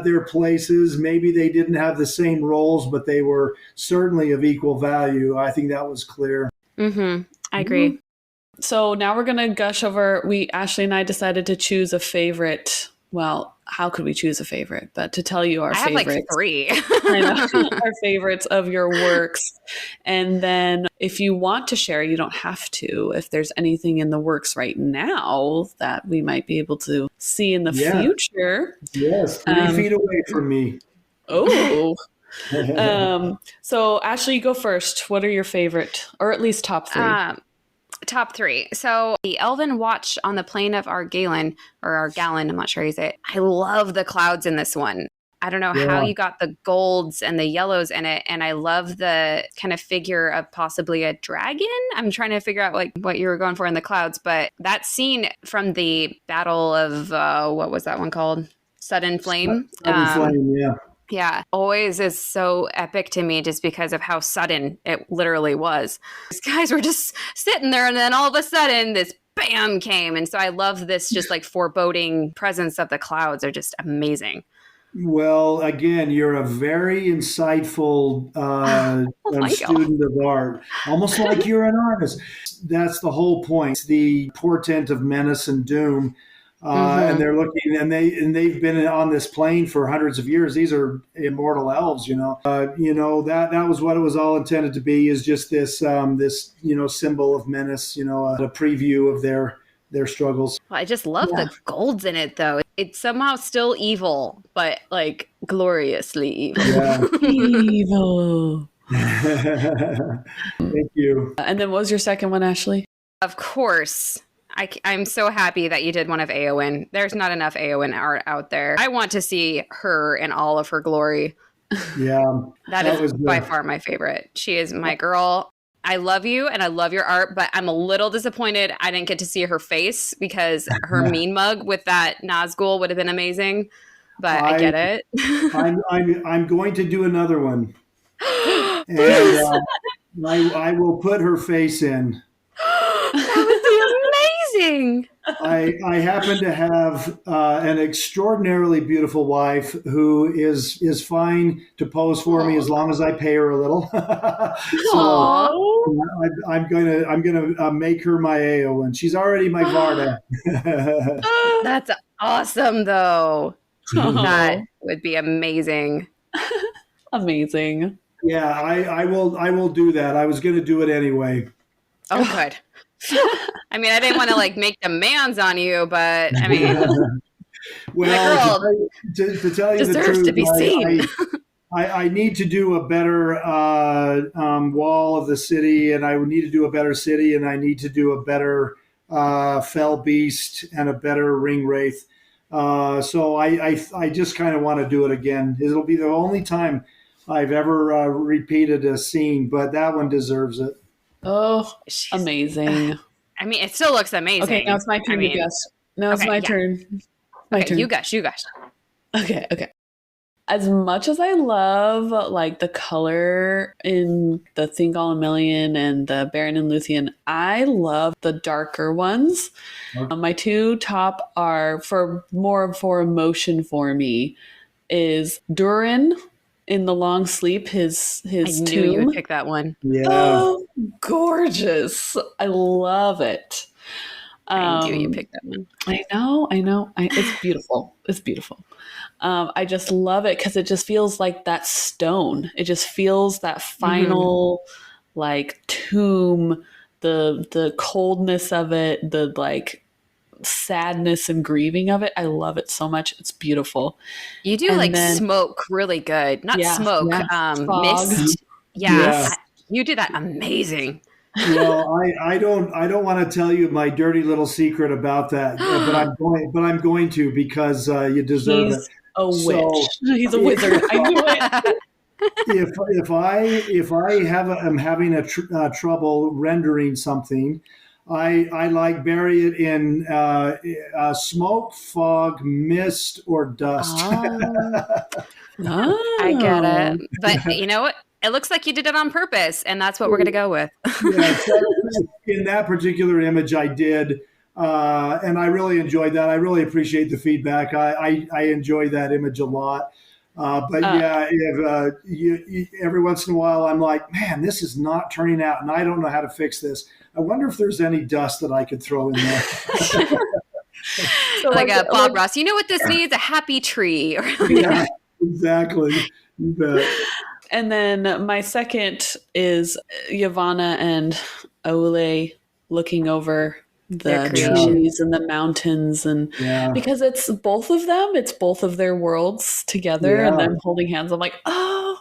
their places. Maybe they didn't have the same roles, but they were certainly of equal value. I think that was clear. I agree. So now we're going to gush over. Ashley and I decided to choose a favorite. Well, how could we choose a favorite? But to tell you our favorites. I have 3. I know, our favorites of your works. And then if you want to share, you don't have to. If there's anything in the works right now that we might be able to see in the future. Yes, 3 feet away from me. Oh. So Ashley, you go first. What are your favorite, or at least top 3? Top 3. So the Elven Watch on the Plain of Argalen, or Argalen, I'm not sure how you say it. I love the clouds in this one. I don't know how you got the golds and the yellows in it. And I love the kind of figure of possibly a dragon. I'm trying to figure out what you were going for in the clouds. But that scene from the Battle of, what was that one called? Sudden Flame. Sudden Flame, yeah. Yeah, always is so epic to me just because of how sudden it literally was. These guys were just sitting there and then all of a sudden this bam came. And so I love this just foreboding presence of the clouds are just amazing. Well, again, you're a very insightful student of art, almost like you're an artist. That's the whole point. It's the portent of menace and doom. And they're looking, and they've been on this plane for hundreds of years. These are immortal elves, that was what it was all intended to be, is just this symbol of menace, a preview of their struggles. Well, I just love the golds in it, though. It's somehow still evil, but gloriously evil. Yeah. Evil. Thank you. And then what was your second one, Ashley? Of course. I'm so happy that you did one of Eowyn. There's not enough Eowyn art out there. I want to see her in all of her glory. Yeah. That is by far my favorite. She is my girl. I love you and I love your art, but I'm a little disappointed I didn't get to see her face because her mean mug with that Nazgul would have been amazing. But I get it. I'm going to do another one. And I will put her face in. That would be amazing. I happen to have an extraordinarily beautiful wife who is fine to pose for me as long as I pay her a little. So I'm gonna make her my Ao, and she's already my Varda. That's awesome, though. That would be amazing. Amazing. Yeah, I will do that. I was going to do it anyway. Oh, good. I mean, I didn't want to like make demands on you, but I mean, well, to tell you the truth, to be seen. I need to do a better wall of the city, and I need to do a better city, and I need to do a better fell beast and a better ring wraith. So I just kind of want to do it again. It'll be the only time I've ever repeated a scene, but that one deserves it. Oh, amazing. I mean, it still looks amazing. Okay, now it's my turn to guess. Now it's my turn. My turn. You gush. Okay. As much as I love like the color in the Thingol and the Baron and Luthien, I love the darker ones. Okay. My two top are for emotion for me is Durin in the long sleep, his I tomb. Knew you would pick that one. Yeah. Oh, gorgeous. I love it. I knew you picked that one. I know. It's beautiful. It's beautiful. I just love it because it just feels like that stone. It just feels that final like tomb, the coldness of it, the like sadness and grieving of it. I love it so much. It's beautiful. You do smoke really good. Not smoke, mist. Yeah. You do that amazing. Well, I don't want to tell you my dirty little secret about that, but I'm going to because you deserve it. A witch. He's a wizard. I knew it. If I am having a trouble rendering something, I like bury it in smoke, fog, mist, or dust. I get it. But you know what? It looks like you did it on purpose, and that's what we're going to go with. In that particular image, I did, and I really enjoyed that. I really appreciate the feedback. I enjoy that image a lot. Every once in a while, I'm like, man, this is not turning out, and I don't know how to fix this. I wonder if there's any dust that I could throw in there. Bob Ross, you know what this needs? A happy tree. Yeah, exactly. You bet. And then my second is Yavanna and Aule looking over the trees and the mountains, and because it's both of them, it's both of their worlds together, and them holding hands. I'm like, oh,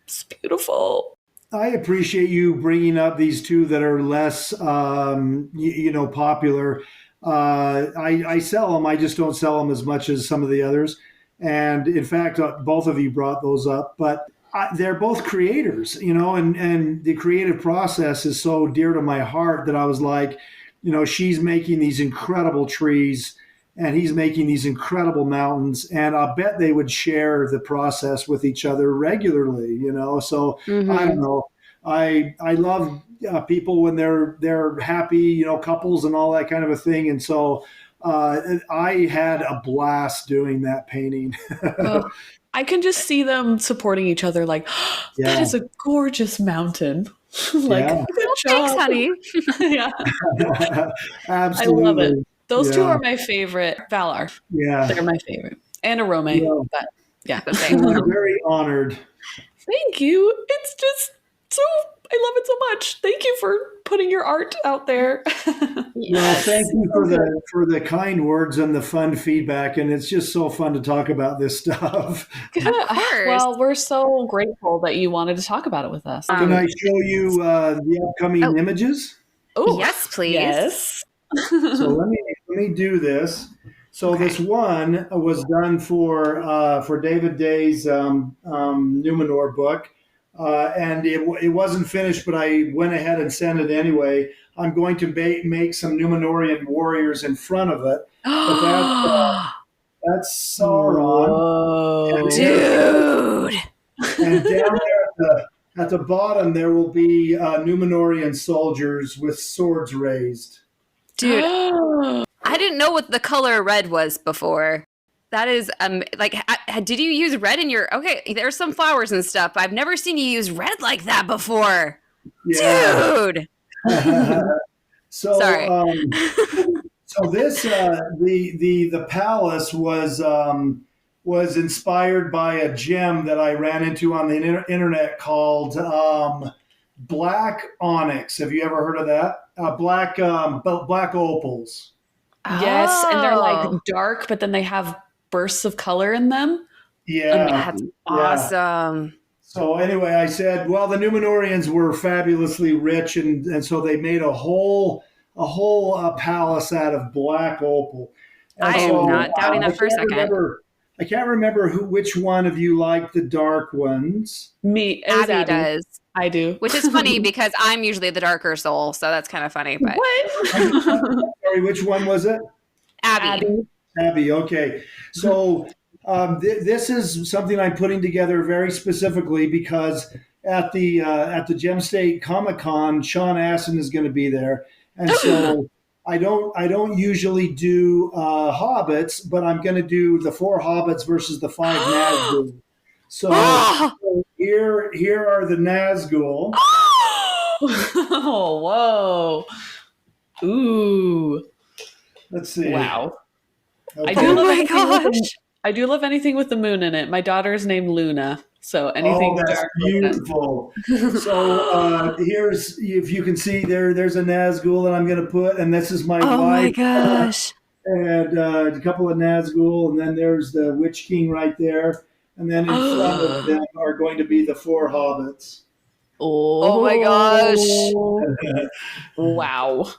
it's beautiful. I appreciate you bringing up these two that are less, popular. I sell them. I just don't sell them as much as some of the others. And in fact, both of you brought those up, but they're both creators, and the creative process is so dear to my heart that I was like, she's making these incredible trees and he's making these incredible mountains. And I bet they would share the process with each other regularly, So I don't know. I love people when they're happy, couples and all that kind of a thing. And so I had a blast doing that painting. I can just see them supporting each other like, that is a gorgeous mountain. Good job. Thanks, honey. Yeah. Absolutely. I love it. Those two are my favorite. Valar. Yeah. They're my favorite. And Arome. But I'm very honored. Thank you. It's just I love it so much. Thank you for putting your art out there. Well, thank you for the kind words and the fun feedback. And it's just so fun to talk about this stuff. Of course. Well, we're so grateful that you wanted to talk about it with us. Can I show you the upcoming images? Oh, yes, please. Yes. So let me do this. So Okay. this one was done for David Day's Numenor book, and it wasn't finished, but I went ahead and sent it anyway. I'm going to make some Numenorian warriors in front of it, but that's Sauron, and Whoa. Dude. and down there at the bottom there will be Numenorian soldiers with swords raised. Dude, I didn't know what the color red was before. That is like did you use red in your okay, there's some flowers and stuff. I've never seen you use red like that before. Yeah. Dude. So Sorry. so this the palace was inspired by a gem that I ran into on the internet called black onyx. Have you ever heard of that? Black opals. Yes, and they're like Oh, dark, but then they have bursts of color in them. Yeah, that's yeah. awesome. So anyway, I said, well, the Numenorians were fabulously rich, and so they made a whole palace out of black opal. And I am so not doubting that for a second. I can't remember which one of you liked the dark ones. Me, it was Abby Abby. does. I do. Which is funny because I'm usually the darker soul, so that's kind of funny. But What? Sorry, which one was it? Abby. Abby. Okay, so this is something I'm putting together very specifically because at the Gem State Comic Con, Sean Astin is going to be there, and so I don't usually do hobbits, but I'm going to do the 4 hobbits versus the 5 Nazgul. So Oh, here are the Nazgul. Oh, whoa. Ooh. Let's see. Wow. Okay. I do oh love my anything with the, gosh. I do love anything with the moon in it. My daughter is named Luna, so anything Oh, that's dark like that. beautiful. So here's, if you can see there's a Nazgul that I'm going to put, and this is my Oh my wife, gosh. and a couple of Nazgul, and then there's the Witch King right there, and then in front of them are going to be the 4 hobbits. Oh my gosh. Wow.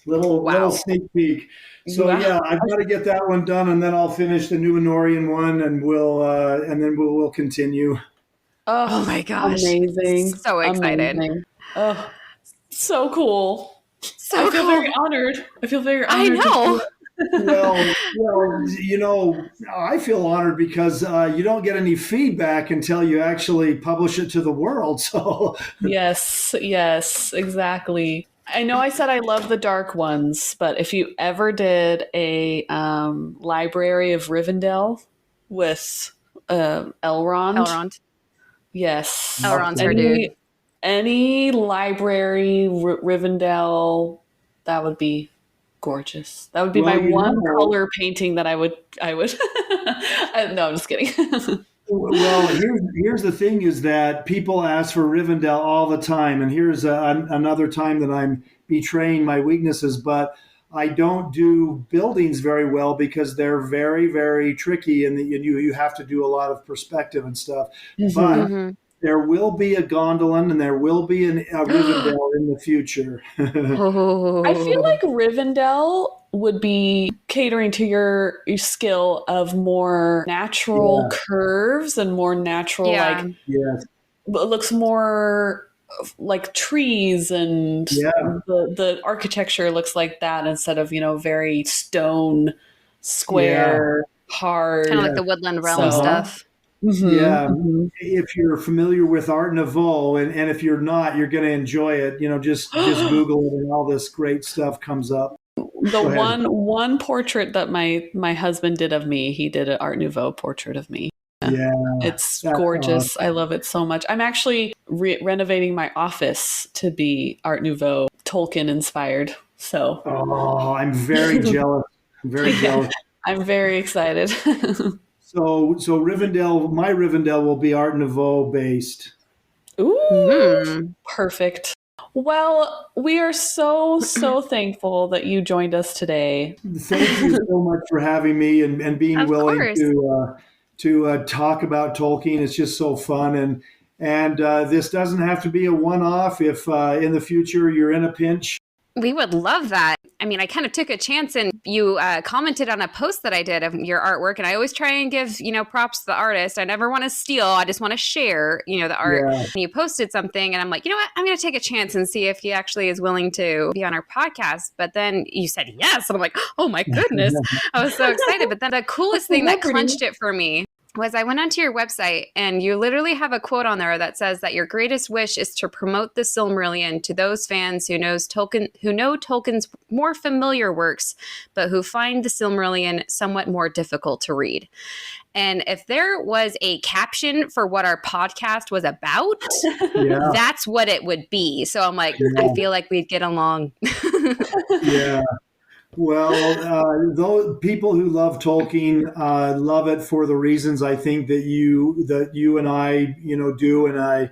Little sneak peek. So Wow. yeah, I've got to get that one done, and then I'll finish the Numenorian one, and we'll continue. Oh my gosh. Amazing. So excited. Amazing. Oh, so cool. So I feel cool. very honored. I feel very I honored. know. Well, I feel honored because you don't get any feedback until you actually publish it to the world. So Yes, yes, exactly. I know I said I love the dark ones, but if you ever did a library of Rivendell with Elrond, yes, Elrond's her any dude. any library Rivendell, that would be gorgeous. That would be well, my one color painting that I would. No, I'm just kidding. Well, here's the thing: is that people ask for Rivendell all the time, and here's another time that I'm betraying my weaknesses. But I don't do buildings very well because they're very, very tricky, and you have to do a lot of perspective and stuff. But Mhm. there will be a Gondolin, and there will be a Rivendell in the future. I feel like Rivendell would be catering to your skill of more natural Yeah. curves and more natural, Yeah. like, Yes. it looks more like trees, and Yeah. the architecture looks like that instead of, very stone, square, hard. Kind of like the Woodland Realm So- stuff. Mhm, Yeah. mhm. If you're familiar with Art Nouveau, and if you're not, you're going to enjoy it. Just Google it, and all this great stuff comes up. The Go ahead. one portrait that my husband did of me, he did an Art Nouveau portrait of me. Yeah. It's That's gorgeous. I love it so much. I'm actually renovating my office to be Art Nouveau, Tolkien inspired. So Oh, I'm very jealous. I'm very jealous. I'm very excited. So Rivendell, my Rivendell will be Art Nouveau based. Ooh, Mhm. perfect. Well, we are so thankful that you joined us today. Thank you so much for having me and being Of willing course. to talk about Tolkien. It's just so fun, and this doesn't have to be a one-off. If in the future you're in a pinch We would love that. I mean, I kind of took a chance and you commented on a post that I did of your artwork. And I always try and give, props to the artist. I never want to steal. I just want to share, the art. Yeah. And you posted something and I'm like, you know what? I'm going to take a chance and see if he actually is willing to be on our podcast. But then you said yes. And I'm like, oh my goodness. I was so excited. But then the coolest thing that clinched it for me was I went onto your website and you literally have a quote on there that says that your greatest wish is to promote the Silmarillion to those fans who know Tolkien's more familiar works, but who find the Silmarillion somewhat more difficult to read. And if there was a caption for what our podcast was about, that's what it would be. So I'm like, I feel like we'd get along. Yeah. Well, those people who love Tolkien love it for the reasons I think that you and I, do, and I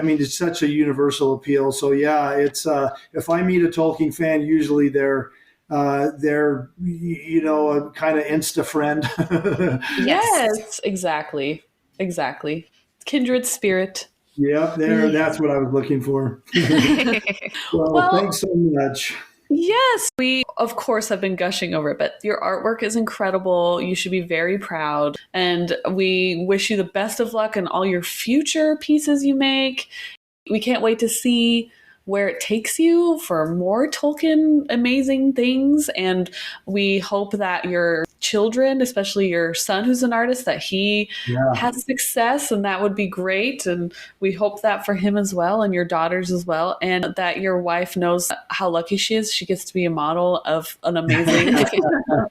mean, it's such a universal appeal. So yeah, it's if I meet a Tolkien fan, usually they're a kind of insta friend. Yes, exactly, kindred spirit. Yeah, that's what I was looking for. Well, thanks so much. Yes, we of course have been gushing over it, but your artwork is incredible. You should be very proud. And we wish you the best of luck in all your future pieces you make. We can't wait to see where it takes you for more Tolkien amazing things. And we hope that your children, especially your son who's an artist, that he has success, and that would be great. And we hope that for him as well, and your daughters as well, and that your wife knows how lucky she is. She gets to be a model of an amazing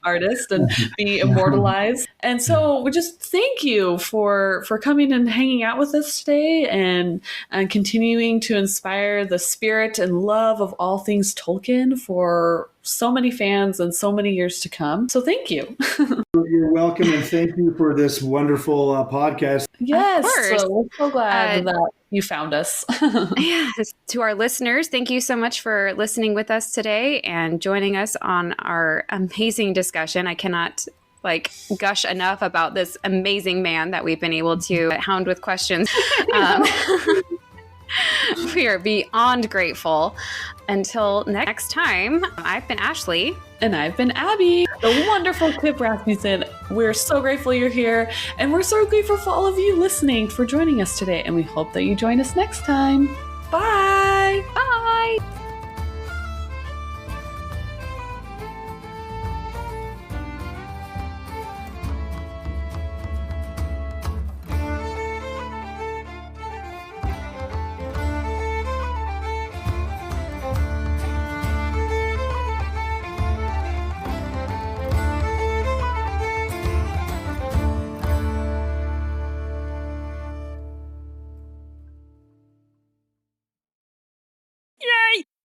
artist and be immortalized. And so we just thank you for coming and hanging out with us today and continuing to inspire the spirit and love of all things Tolkien for so many fans and so many years to come. So thank you. You're welcome, and thank you for this wonderful podcast. Yes, so we're so glad that you found us. Yes. To our listeners, thank you so much for listening with us today and joining us on our amazing discussion. I cannot gush enough about this amazing man that we've been able to hound with questions. We are beyond grateful. Until next time, I've been Ashley. And I've been Abby, the wonderful Kip Rasmussen. We're so grateful you're here. And we're so grateful for all of you listening, for joining us today. And we hope that you join us next time. Bye. Bye.